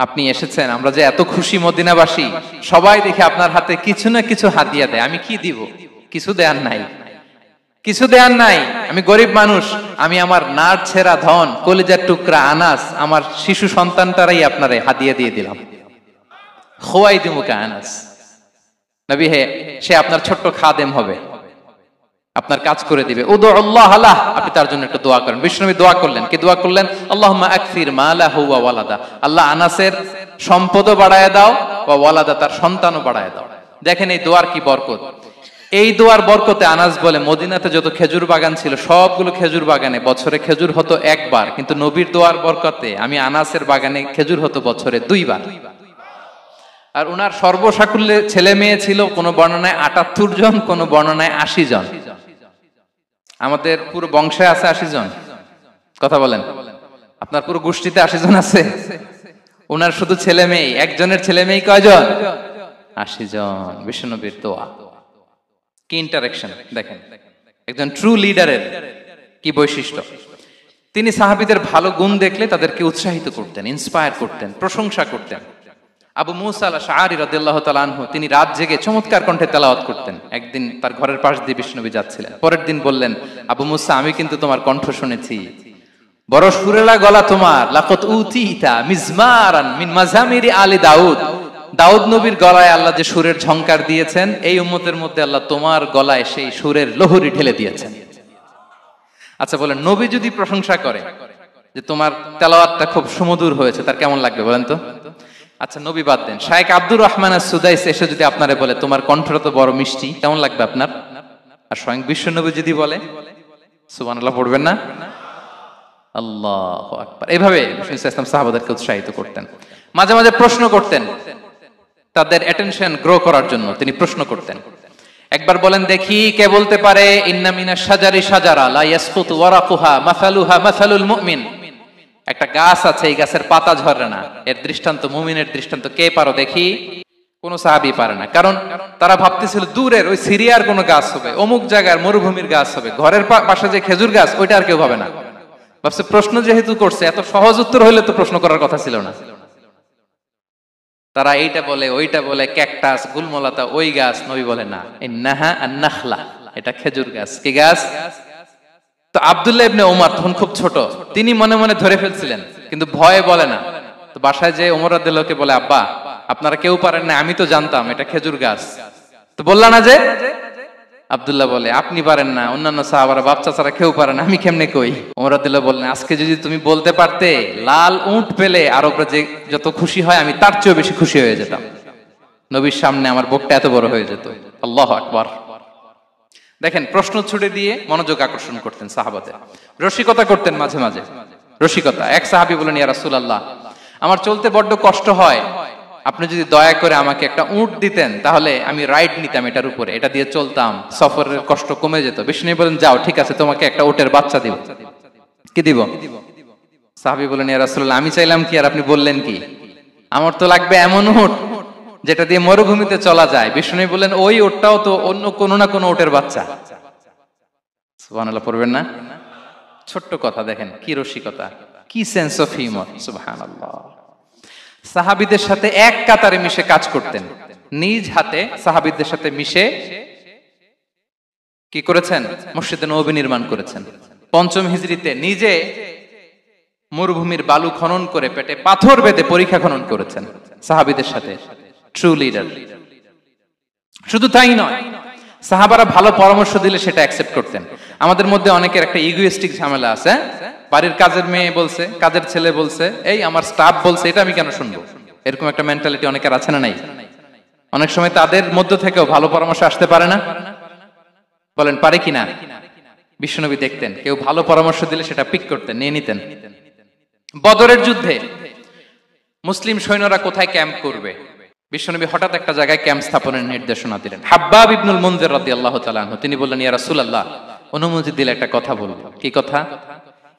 আপনি এসেছেন, আমরা যে এত খুশি মদিনাবাসী, সবাই দেখে আপনার হাতে কিছু না কিছু হাদিয়া দেয়, আমি কি দিব? কিছু দেয়ার নাই, কিছু দেয়ার নাই, আমি গরিব মানুষ, আমি আমার নার ছেঁড়া ধন, কলিজার টুকরা আনাস, আমার শিশু সন্তানটারাই আপনারে হাদিয়া দিয়ে দিলাম। খুয়াইদিমুকা আনাস, নবী হে, সে আপনার ছোট্ট খাদেম হবে, আপনার কাজ করে দিবে। উদুল্লাহ আলাহ, আপনি তার জন্য একটু দোয়া করেন। বিষ্ণুনবী দোয়া করলেন। কি দোয়া করলেন? আল্লাহুম্মা আকসির মালাহু ওয়া ওয়ালাদা, আল্লাহ আনাসের সম্পদও বাড়ায় দাও, ওয়া ওয়ালাদা, তার সন্তানও বাড়ায় দাও। দেখেন এই দোয়ার কি বরকত। এই দোয়ার বরকতে আনাস বলে মদিনাতে যত খেজুর বাগান ছিল সবগুলো খেজুর বাগানে বছরে খেজুর হতো একবার, কিন্তু নবীর দোয়ার বরকতে আমি আনাসের বাগানে খেজুর হতো বছরে 2 বার। আর উনার সর্বসাকুল্যে ছেলে মেয়ে ছিল কোন বর্ণনায় 78 জন, কোন বর্ণনায় 80 জন। আমাদের পুরো বংশে আছে 80 জন, কথা বলেন। আপনার পুরো গোষ্ঠীতে 80 জন আছে? উনার শুধু ছেলে মেয়ে, একজনের ছেলে মেয়ে কয়জন? 80 জন। বিশ্বনবীর দোয়া কি ইন্টারেকশন দেখেন, একজন ট্রু লিডারের কি বৈশিষ্ট্য। তিনি সাহাবীদের ভালো গুণ দেখলে তাদেরকে উৎসাহিত করতেন, ইন্সপায়ার করতেন, প্রশংসা করতেন। আবু মুসা আল-আশআরী রাদিয়াল্লাহু তাআলা আনহু তিনি রাত জেগে চমৎকার কণ্ঠে তেলাওয়াত করতেন। একদিন তার ঘরের পাশ দিয়ে বিশ্বনবী যাচ্ছিলেন, পরের দিন বললেন, আবু মুসা আমি কিন্তু তোমার কণ্ঠ শুনেছি, বড় সুরেলা গলা তোমার। লাকাত উতিতা মিজমারান মিন মাজামিরি আলি দাউদ, দাউদ নবীর গলায় আল্লাহ যে সুরের ঝংকার দিয়েছেন, এই উম্মতের মধ্যে আল্লাহ তোমার গলায় সেই সুরের লহরী ঢেলে দিয়েছেন। আচ্ছা বলেন, নবী যদি প্রশংসা করে যে তোমার তেলাওয়াতটা খুব সুমধুর হয়েছে, তার কেমন লাগবে বলেন তো? আচ্ছা নবী বাদ দেন, শায়েখ আব্দুর রহমান আস-সুদাইস এসে যদি আপনারে বলে তোমার কণ্ঠটা তো বড় মিষ্টি, কেমন লাগবে আপনার? আর স্বয়ং বিশ্বনবী যদি বলে, সুবহানাল্লাহ পড়বেন না? আল্লাহু আকবার। এইভাবে ইসলাম সাহাবাদেরকে উৎসাহিত করতেন। মাঝে মাঝে প্রশ্ন করতেন, তাদের অ্যাটেনশন গ্রো করার জন্য তিনি প্রশ্ন করতেন। একবার বলেন দেখি, কে বলতে পারে ইন্না মিনাশ শাজারি শাজারা লা ইয়াসকুতু ওয়ারাকুহা মাসালুহা মাসালুল মুমিন, একটা গাছ আছে এই গাছের পাতা ঝরে না, এর দৃষ্টান্ত মুমিনের দৃষ্টান্ত। কে পারো দেখি? কোন সাহাবী পারে না, কারণ তারা ভাবতেছিল দূরের ওই সিরিয়ার কোন গাছ হবে, অমুক জায়গার মরুভূমির গাছ হবে, ঘরের পাশে যে খেজুর গাছ ওইটা আর কেউ ভাবে না। ভাবছে প্রশ্ন যেহেতু করছে, এত সহজ উত্তর হইলে তো প্রশ্ন করার কথা ছিল না। তারা এইটা বলে ওইটা বলে, ক্যাকটাস গুলমলাতা ওই গাছ, নবী বলে না, ইন্নাহা আন-নাখলা, এটা খেজুর গাছ। কি গাছ? তো আব্দুল্লাহ ইবনে ওমর তখন খুব ছোট, তিনি মনে মনে ধরে ফেলছিলেন, কিন্তু ভয়ে বলে না। তো বাসায় যে ওমর রাদিয়াল্লাহুকে বলে, আব্বা আপনারা কেউ পারেন না, আমি তো জানতাম এটা খেজুর গাছ, তো বললা না যে? আব্দুল্লাহ বলে, আপনি পারেন না, অন্যান্য সাহাবারা বাচ্চা ছাড়া কেউ পারে না, আমি কেমনে কই? ওমর রাদিয়াল্লাহু বললেন, আজকে যদি তুমি বলতে পারতে লাল উট পেলে আরবরা যে যত খুশি হয় আমি তার চেয়েও বেশি খুশি হয়ে যেতাম, নবীর সামনে আমার বুকটা এত বড় হয়ে যেত। আল্লাহু আকবার। দেখেন প্রশ্ন ছুড়ে দিয়ে মনোযোগ আকর্ষণ করতেন সাহাবাদের, রসিকতা করতেন মাঝে মাঝে, রসিকতা। এক সাহাবী বলেন, ইয়া রাসূলুল্লাহ আমার চলতে বড্ড কষ্ট হয়, আপনি যদি দয়া করে আমাকে একটা উট দিতেন তাহলে আমি রাইড নিতাম এটার উপরে, এটা দিয়ে চলতাম, সফরের কষ্ট কমে যেত। বিষ্ণু বলেন, যাও ঠিক আছে, তোমাকে একটা উটের বাচ্চা দিব। কি দিব? সাহাবী বলেন, ইয়া রাসূলুল্লাহ আমি চাইলাম কি আর আপনি বললেন কি? আমার তো লাগবে এমন উট যেটা দিয়ে মরুভূমিতে চলা যায়। বিষ্ণু বলেন, ওই উটটাও তো অন্য কোনো না কোনো উটের বাচ্চা। সুবহানাল্লাহ পড়বেন না? ছোট্ট কথা, দেখেন কি রসিকতা, কি সেন্স অফ হিউমার। সুবহানাল্লাহ। সাহাবীদের সাথে এক কাতারে মিশে কাজ করতেন, নিজ হাতে সাহাবীদের সাথে মিশে কি করেছেন? মসজিদে নববী নির্মাণ করেছেন। 5ম হিজরিতে নিজে মরুভূমির বালু খনন করে পেটে পাথর বেঁধে পরীক্ষা খনন করেছেন সাহাবীদের সাথে। True leader. শুধু তাই নয়, সাহাবারা ভালো পরামর্শ দিলে সেটা অ্যাকসেপ্ট করতেন। আমাদের মধ্যে অনেকের একটা ইগোইস্টিক ঝামেলা আছে, বাড়ির কাজের মেয়ে বলছে, কাজের ছেলে বলছে, এই আমার স্টাফ বলছে, এটা আমি কেন শুনবো? এরকম একটা মেন্টালিটি অনেকের আছে না নাই? অনেক সময় তাদের মধ্য থেকেও ভালো পরামর্শ আসতে পারে না, বলেন পারে কিনা? বিশ্বনবী দেখতেন কেউ ভালো পরামর্শ দিলে সেটা পিক করতেন, নিয়ে নিতেন। বদরের যুদ্ধে মুসলিম সৈন্যরা কোথায় ক্যাম্প করবে, বিশ্বনবী হঠাৎ একটা জায়গায় ক্যাম্প স্থাপনের নির্দেশনা দিলেন। হাব্বাব ইবনুল মুনজির রাদিয়াল্লাহু তাআলা আনহু তিনি বললেন, ইয়া রাসূলুল্লাহ অনুমতি দিলে একটা কথা বলবো। কি কথা?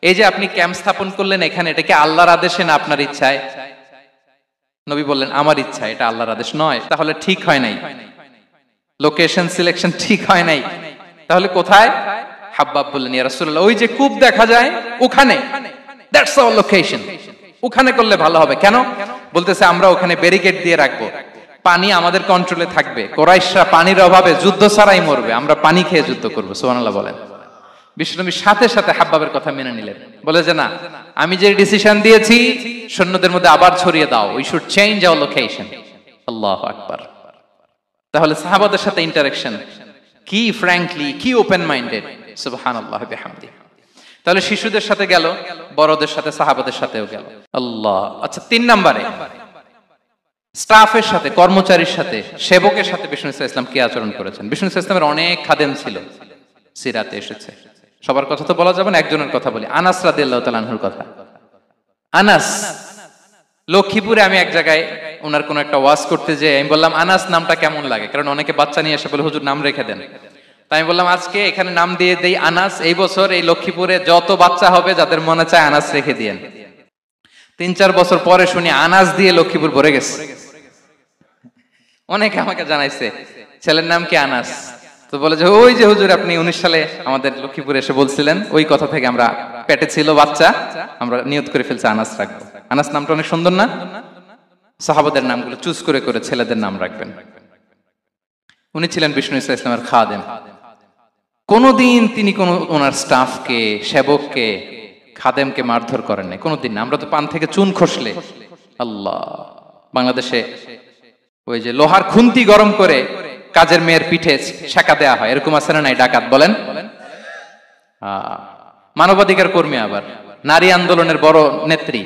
এই যে আপনি ক্যাম্প স্থাপন করলেন এখানে, এটা কি আল্লাহর আদেশে না আপনার ইচ্ছায়? নবী বললেন, আমার ইচ্ছা, এটা আল্লাহর আদেশ নয়। তাহলে ঠিক হয় নাই, লোকেশন সিলেকশন ঠিক হয় নাই, তাহলে কোথায়? হাব্বাব বললেন, ইয়া রাসূলুল্লাহ ওই যে কূপ দেখা যায় ওখানে, দ্যাটস আওয়ার লোকেশন, ওখানে করলে ভালো হবে। কেন? বলতেছে আমরা ওখানে ব্যারিকেড দিয়ে রাখবো, পানি আমাদের কন্ট্রোলে থাকবে, কুরাইশরা পানির অভাবে যুদ্ধ ছাড়াই মরবে, আমরা পানি খেয়ে যুদ্ধ করবো। সুবহানাল্লাহ বলেন। বিশ্বনবী সাথে সাথে হাব্বাবের কথা মেনে নিলেন, বলে যে না, আমি যে ডিসিশন দিয়েছি সৈন্যদের মধ্যে আবার ছড়িয়ে দাও, we should change our location. আল্লাহু আকবার। তাহলে সাহাবাদের সাথে ইন্টারেকশন কি ফ্র্যাঙ্কলি, কি ওপেন মাইন্ডেড। সুবহানাল্লাহ বিহামদিহি। তাহলে শিশুদের সাথে গেল, বড়দের সাথে, সাহাবাদের সাথেও গেল। আল্লাহ। আচ্ছা 3 নম্বরে স্টাফের সাথে, কর্মচারীর সাথে, সেবকের সাথে বিষ্ণু ইসলাম কি আচরণ করেছেন। বিষ্ণু ইসলামের অনেক খাদেম ছিল, সিরাতে এসেছে। সবার কথা তো বলা যাবে না, একজনের কথা বলি, আনাস রাদিয়াল্লাহু তাআলা আনহুর কথা। আনাস, লক্ষ্মীপুরে আমি এক জায়গায় ওনার কোন একটা ওয়াজ করতে যেয়ে আমি বললাম আনাস নামটা কেমন লাগে, কারণ অনেকে বাচ্চা নিয়ে এসে বলে হুজুর নাম রেখে দেন। তাই আমি বললাম আজকে এখানে নাম দিয়ে দেই আনাস, এই বছর এই লক্ষ্মীপুরে যত বাচ্চা হবে যাদের মনে চায় আনাস রেখে দিয়েন। 3-4 বছর পরে শুনি আনাস দিয়ে লক্ষ্মীপুর ভরে গেছে। অনেকে আমাকে জানাইছে ছেলের নাম কি আনাস, তো বলে যে ওই যে হুজুর আপনি 19 সালে আমাদের লক্ষ্মীপুরে এসে বলছিলেন, ওই কথা থেকে আমরা, পেটে ছিল বাচ্চা, আমরা নিয়ত করে ফেলছি আনাস রাখবো। আনাস নামটা অনেক সুন্দর না? সাহাবাদের নামগুলো চুজ করে করে ছেলেদের নাম রাখবেন। উনি ছিলেন বিষ্ণু ইসলামের খাদেম। কোনদিন তিনি কোন ওনার স্টাফকে, সেবককে, খাদেমকে মারধর করেন নাই, কোনদিন না। আমরা তো পান থেকে চুন খসলে আল্লাহ, বাংলাদেশে ওই যে লোহার খুন্তি গরম করে কাজের মেয়ের পিঠে শেখা দেয়া হয়, এরকম আছে না নাই? ডাকাত বলেন, মানবাধিকার কর্মী, আবার নারী আন্দোলনের বড় নেত্রী,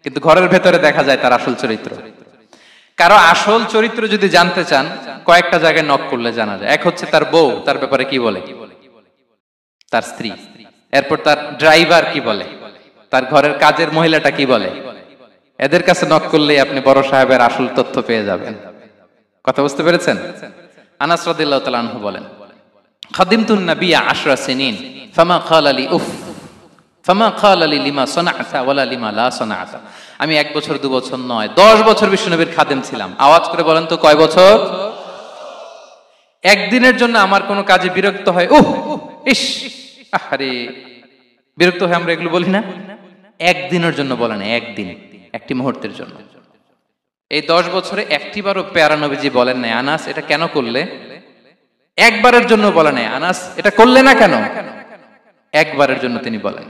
কিন্তু ঘরের ভেতরে দেখা যায় তার আসল চরিত্র। কারো আসল চরিত্র যদি জানতে চান, কয়েকটা জায়গায় নক করলে জানা যায়। এক হচ্ছে তার বউ তার ব্যাপারে কি বলে, তার স্ত্রী, এরপর তার ড্রাইভার কি বলে, তার ঘরের কাজের মহিলাটা কি বলে। এদের কাছে নক করলেই আপনি বড় সাহেবের আসল তথ্য পেয়ে যাবেন। কথা বুঝতে পেরেছেন? আনাস রাদিয়াল্লাহু তাআলা আনহু বলেন, খাদিমতুন নাবিয়্যা 10 সিনিন ফামা ক্বালা লি উফ ফামা ক্বালা লি লিমা সানা'তা ওয়ালা লিমা লা সানা'তা। আমি 1 বছর 2 বছর নয়, 10 বছর বিশ্বনবীর খাদেম ছিলাম। আওয়াজ করে বলেন তো কয় বছর? একদিনের জন্য আমার কোনো কাজে বিরক্ত হয়, উহ ইস আরে, বিরক্ত হয় আমরা এগুলো বলি না? একদিনের জন্য বলে না, একদিন, একটি মুহূর্তের জন্য। এই 10 বছরে একটিবারও পেয়ারা নবীজি বলেন নাই আনাস এটা কেন করলে, একবারের জন্য বলে নাই আনাস এটা করলে না কেন, একবারের জন্য তিনি বলেন।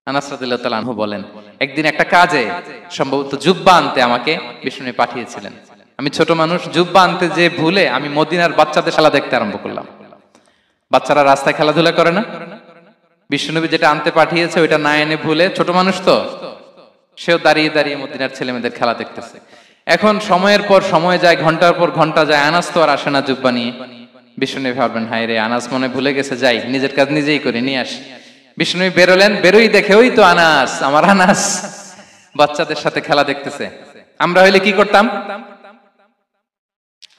আনাস রাদিয়াল্লাহু তাআলা আনহু বলেন, একদিন একটা কাজে সম্ভবত জুব্বা আনতে আমাকে বিষ্ণু পাঠিয়েছিলেন। আমি ছোট মানুষ, জুব্বা আনতে যে ভুলে আমি মদিনার বাচ্চাদের খেলা দেখতে আরম্ভ করলাম। বাচ্চারা রাস্তায় খেলাধুলা করে না, বিষ্ণুনবী যেটা আনতে পাঠিয়েছে ওইটা না এনে ভুলে, ছোট মানুষ তো, সেও দাঁড়িয়ে দাঁড়িয়ে মদিনার ছেলে মেয়েদের খেলা দেখতেছে। এখন সময়ের পর সময় যায়, ঘন্টার পর ঘন্টা যায়, আনাস তো আর আসে না জুব্বা নিয়ে। বিষ্ণুনবী ভাবলেন হায় রে, আনাস মনে ভুলে গেছে, যাই নিজের কাজ নিজেই করে নিয়ে আসি। বিষ্ণুনবী বেরোলেন, বেরোই দেখে ওই তো আনাস, আমার আনাস বাচ্চাদের সাথে খেলা দেখতেছে। আমরা হইলে কি করতাম?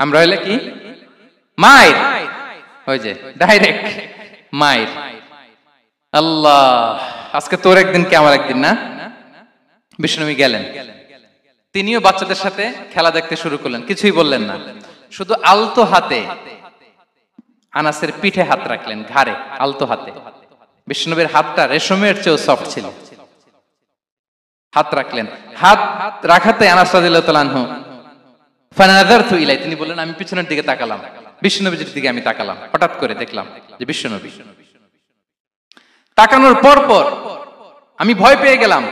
আমরা হইলে কি মাইর, ওই যে ডাইরেক্ট মাইর। আল্লাহ, আজকে তোর একদিন কি আমার একদিন না। বিষ্ণুনবী গেলেন, তিনিও বাচ্চাদের সাথে খেলা দেখতে শুরু করলেন, কিছুই বললেন না, শুধু আলতো হাতে আনাসের পিঠে হাত রাখলেন, ঘাড়ে আলতো হাতে। বিষ্ণুনবীর হাতটা রেশমের চেয়েও সফট ছিল। হাত রাখলেন, হাত রাখাতে আনাস রাদিয়াল্লাহু তাআলা আনহু ফানাযারতু ইলাই, তিনি বললেন আমি পিছনের দিকে তাকালাম, বিষ্ণুনবীর দিকে আমি তাকালাম, হঠাৎ করে দেখলাম যে বিষ্ণুনবী। তাকানোর পর পর আমি ভয় পেয়ে গেলাম,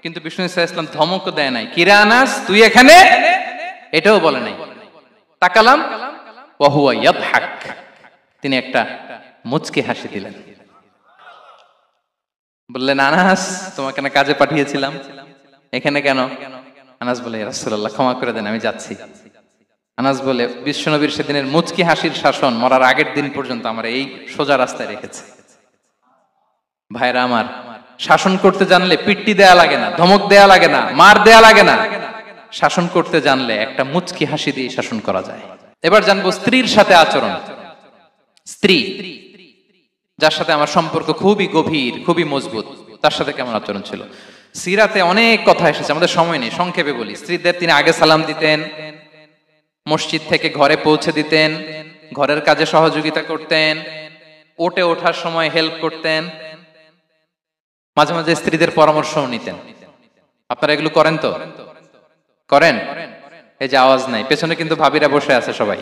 কিন্তু বিষ্ণু ইসলাম ধমক দেয় নাই, কিরে আনাস তুই এখানে, এটাও বলে নাই। তাকালাম, ওয়া হুয়া ইয়াদহাক, তিনি একটা মুচকি হাসি দিলেন। বললেন আনাস তোমাকে না কাজে পাঠিয়েছিলাম, এখানে কেন? আনাস বলে ইয়া রাসূলুল্লাহ ক্ষমা করে দেন, আমি যাচ্ছি। আনাস বলে বিশ্বনবীর সেদিনের মুচকি হাসির শাসন মরার আগের দিন পর্যন্ত আমার এই সোজা রাস্তায় রেখেছে। ভাইরা আমার, শাসন করতে জানলে পিট্টি দেয়া লাগে না, ধমক দেয়া লাগে না, মার দেয়া লাগে না। শাসন করতে জানলে একটা মুচকি হাসি দিয়ে শাসন করা যায়। এবার জানবো স্ত্রীর সাথে আচরণ। স্ত্রী যার সাথে আমার সম্পর্ক খুবই গভীর, খুবই মজবুত, তার সাথে কেমন আচরণ ছিল। সিরাতে অনেক কথা এসেছে, আমাদের সময় নেই, সংক্ষেপে বলি। স্ত্রীদের তিনি আগে সালাম দিতেন, মসজিদ থেকে ঘরে পৌঁছে দিতেন, ঘরের কাজে সহযোগিতা করতেন, ওটে ওঠার সময় হেল্প করতেন, মাঝে মাঝে স্ত্রীদের পরামর্শও নিতেন। আপনারা এগুলো করেন তো? করেন? এই যে আওয়াজ নাই, পেছনে কিন্তু ভাবিরা বসে আছে সবাই।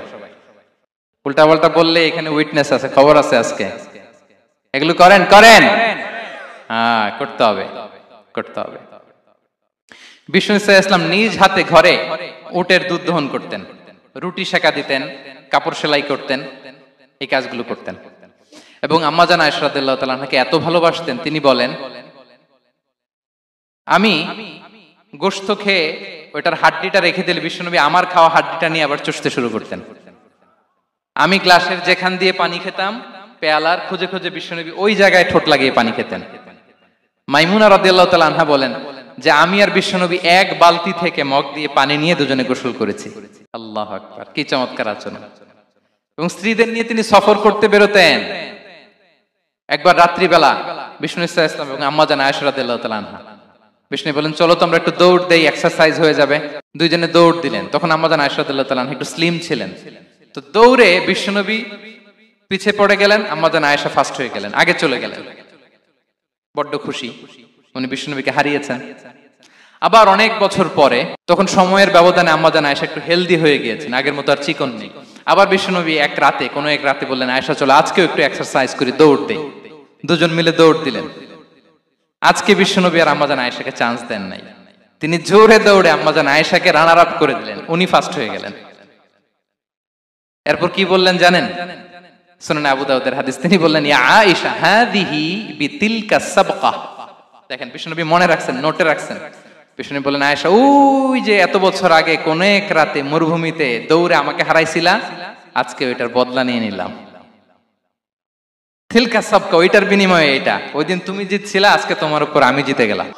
উল্টা পাল্টা বললে এখানে উইটনেস আছে, খবর আছে আজকে। এগুলো করেন? করেন? হ্যাঁ, করতে হবে, করতে হবে। বিষ্ণু ইসলাম নিজ হাতে ঘরে উটের দুধ দহন করতেন, রুটি সেকা দিতেন, কাপড় সেলাই করতেন, এই কাজগুলো করতেন। এবং আম্মা জান আয়েশা রাদিয়াল্লাহু তাআলা আনহাকে এত ভালোবাসতেন, তিনি বলেন আমি গোশত খেয়ে ওইটার হাড্ডিটা রেখে দিলে বিশ্বনবী আমার খাওয়া হাড্ডিটা নিয়ে আবার চষতে শুরু করতেন। আমি গ্লাসের যেখান দিয়ে পানি খেতাম, পেয়ালার খুঁজে খুঁজে বিশ্বনবী ওই জায়গায় ঠোঁট লাগিয়ে পানি খেতেন। মাইমুনা রাদিয়াল্লাহু তাআলা আনহা বলেন যে আমি আর বিশ্বনবী এক বালতি থেকে মগ দিয়ে পানি নিয়ে দুজনে গোসল করেছি। আল্লাহু আকবার, কি চমৎকার আচরণ। এবং স্ত্রীদের নিয়ে তিনি সফর করতে বেরোতেন। একবার রাত্রিবেলা বিষ্ণু সাল্লাল্লাহু আলাইহি ওয়াসাল্লাম এবং আম্মা জান আয়েশা রাদিয়াল্লাহু তাআলা আনহা, বিষ্ণু বলেন চলো তো আমরা একটু দৌড় দেই, এক্সারসাইজ হয়ে যাবে। দুইজনে দৌড় দিলেন। তখন আম্মা জান আয়েশা রাদিয়াল্লাহু তাআলা আনহা একটু স্লিম ছিলেন, তো দৌড়ে বিশ্বনবী পিছে পড়ে গেলেন, আম্মা জান আয়েশা ফার্স্ট হয়ে গেলেন, আগে চলে গেলেন। বড্ড খুশি, উনি বিশ্বনবীকে হারিয়েছেন। আবার অনেক বছর পরে, তখন সময়ের ব্যবধানে আম্মা জান আয়েশা একটু হেলদি হয়ে গিয়েছেন, আগের মতো আর চিকন নেই। আবার বিশ্বনবী এক রাতে বললেন আয়েশা চলো আজকেও একটু এক্সারসাইজ করি, দৌড় দেই। দুজন মিলে দৌড় দিলেন। আজকে বিশ্বনবী আর আম্মা জান আয়েশাকে চান্স দেন নাই, তিনি জোরে দৌড়ে আম্মা জান আয়েশাকে রানার আপ করে দিলেন, উনি ফার্স্ট হয়ে গেলেন। এরপর কি বললেন জানেন? সুনান আবু দাউদের হাদিস, তিনি বললেন ইয়া আয়েশা হাদিহি বিতিলকা সাবকা। দেখেন বিশ্বনবী মনে রাখছেন, নোটে রাখছেন। বিশ্বনবী বললেন আয়েশা ওই যে এত বছর আগে কোন এক রাতে মরুভূমিতে দৌড়ে আমাকে হারাইছিলা, আজকে ওইটার বদলা নিয়ে নিলাম। তিলকা সাবকা, ওইটার বিনিময়ে এটা। ওই দিন তুমি জিতছিলা, আজকে তোমার উপর আমি জিতে গেলাম।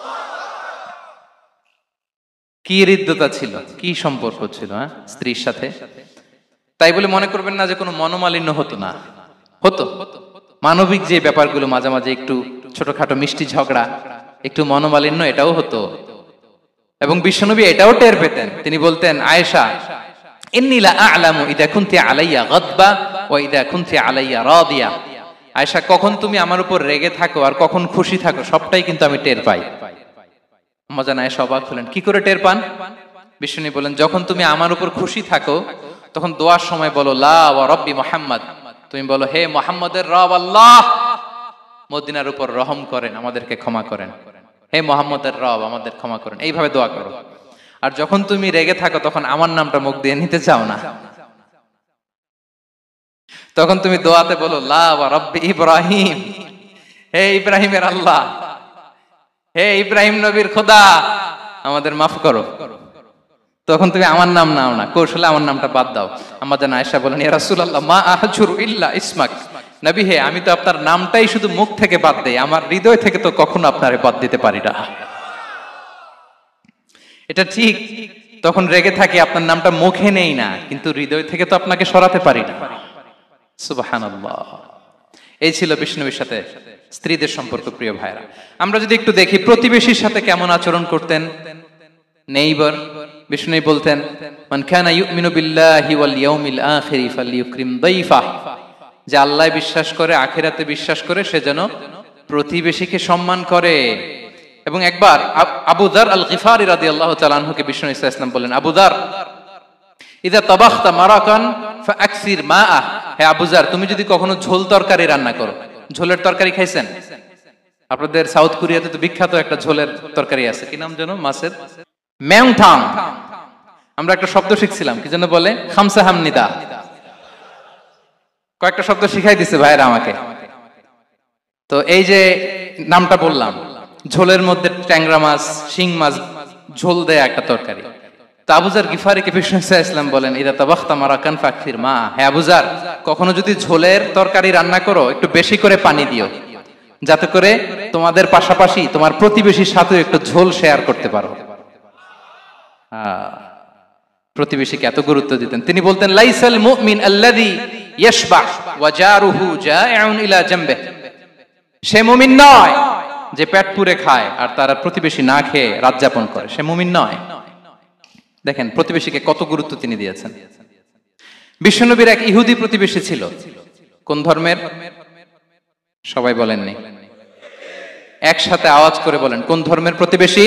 কি হৃদ্যতা ছিল, কি সম্পর্ক ছিল স্ত্রীর সাথে। তাই বলে মনে করবেন না যে কোনো মনোমালিন্য হতো না, হতো। মানবিক যে ব্যাপারগুলো মাঝে মাঝে একটু ছোটখাটো মিষ্টি ঝগড়া, একটু মনোমালিন্য, এটাও হতো। এবং বিশ্বনবী এটাও টের পেতেন। তিনি বলতেন আয়েশা ইন্নী লা আ'লামু ইযা কুনতি আলাইয়া গাদবা ওয়া ইযা কুনতি আলাইয়া রাদিয়া। আয়েশা কখন তুমি আমার উপর রেগে থাকো আর কখন খুশি থাকো সবটাই কিন্তু আমি টের পাই। আম্মা জান আয়েশা অবাক হলেন, কি করে টের পান? বিশ্বনবী বলেন যখন তুমি আমার উপর খুশি থাকো তখন দোয়ার সময় বলো লা ওয়া রাব্বি মুহাম্মদ, তুমি বলো হে মুহাম্মদের রব আল্লাহ, মদিনার উপর রহম করেন, আমাদেরকে ক্ষমা করেন। হে মুহাম্মদের রব, আমাদের ক্ষমা করেন, এইভাবে দোয়া করো। আর যখন তুমি রেগে থাকো তখন আমার নামটা মুখ দিয়ে নিতে চাও না, তখন তুমি দোয়াতে বলো লা ওয়া রাব্বি ইব্রাহিম, হে ইব্রাহিমের আল্লাহ, হে ইব্রাহিম নবীর খোদা, আমাদের মাফ করো। তখন তুমি আমার নাম নাও না, কৌশলে আমার নামটা বাদ দাও। আম্মা জান আয়েশা বলেন ইয়া রাসূলুল্লাহ মা আহজুরু ইল্লা ইসমাক, নবী হে আমি তো আপনার নামটাই শুধু মুখ থেকে বাদ দেই, আমার হৃদয় থেকে তো কখনো আপনারে বাদ দিতে পারি না। এটা ঠিক, তখন রেগে থাকি, আপনার নামটা মুখে নেই না, কিন্তু হৃদয় থেকে তো আপনাকে সরাতে পারি না। সুবহানাল্লাহ। এই ছিল বিষ্ণুবীর সাথে স্ত্রীদের সম্পর্ক। প্রিয় ভাইরা, আমরা যদি একটু দেখি প্রতিবেশীর সাথে কেমন আচরণ করতেন। নেইবার, বিষ্ণু বলতেন মান কানা ইউমিনু বিল্লাহি ওয়াল ইয়াউমিল আখিরি ফালইউকরিম দাইফা, যে আল্লাহ বিশ্বাস করে, আখিরাতে বিশ্বাস করে, সে যেন প্রতিবেশীকে সম্মান করে। এবং একবার আবু যার আল গিফারি রাদিয়াল্লাহু তাআলা আনহুকে বিষ্ণু ইসা ইসলাম বললেন আবু যার ইযা তাবাখতা মারাকান ফাআকসির মাআ, হে আবু যার তুমি যদি কখনো ঝোল তরকারি রান্না করো, ঝোলের তরকারি খাইছেন? আপনাদের সাউথ কোরিয়াতে তো বিখ্যাত একটা ঝোলের তরকারি আছে, কি নাম যেন, মাছের মেংথাং। আমরা একটা শব্দ শিখছিলাম, কি যেন বলে, খামসা হামনিদা। কয়েকটা শব্দ শিখাই দিছে ভাইরা আমাকে। তো এই যে নামটা বললাম, ঝোলের মধ্যে ট্যাংরা মাছ, শিং মাছ ঝোল দেয়া একটা তরকারি। তো আবু যার গিফারিকে বিষ্ণু ইসলাম বলেন ইদা তাবাখতা মারাকান ফাকসির মা, হে আবু যার কখনো যদি ঝোলের তরকারি রান্না করো একটু বেশি করে পানি দিও, যাতে করে তোমাদের পাশাপাশি তোমার প্রতিবেশীর সাথে একটু ঝোল শেয়ার করতে পারো। প্রতিবেশীকে এত গুরুত্ব দিতেন। তিনি বলতেন লাইসাল মুমিন আল্লাযী ইয়াশবা ওয়া জারুহু জাইউন ইলা জামবিহি, সে মুমিন নয় যে পেট পুরে খায় আর তার প্রতিবেশী না খেয়ে রাত যাপন করে, সে মুমিন নয়। দেখেন প্রতিবেশীকে কত গুরুত্ব তিনি দিয়েছেন। বিশ্বনবীর এক ইহুদি প্রতিবেশী ছিল। কোন ধর্মের? সবাই বলেননি, একসাথে আওয়াজ করে বলেন, কোন ধর্মের প্রতিবেশী?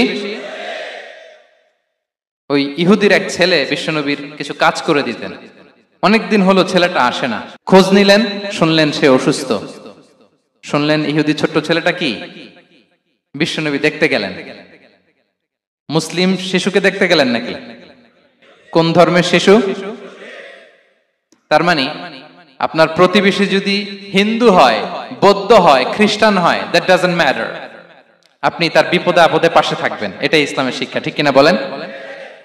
ওই ইহুদির এক ছেলে বিশ্বনবীর কিছু কাজ করে দিতেন। অনেকদিন হলো ছেলেটা আসে না, খোঁজ নিলেন, শুনলেন সে অসুস্থ। শুনলেন ইহুদি ছোট্ট ছেলেটা কি, বিশ্বনবী দেখতে গেলেন। মুসলিম শিশুকে দেখতে গেলেন নাকি? কোন ধর্মের শিশু? তার মানে আপনার প্রতিবেশী যদি হিন্দু হয়, বৌদ্ধ হয়, খ্রিস্টান হয়, দ্যাট ডাজন্ট ম্যাটার। আপনি তার বিপদে আপদে পাশে থাকবেন, এটাই ইসলামের শিক্ষা, ঠিক কিনা বলেন?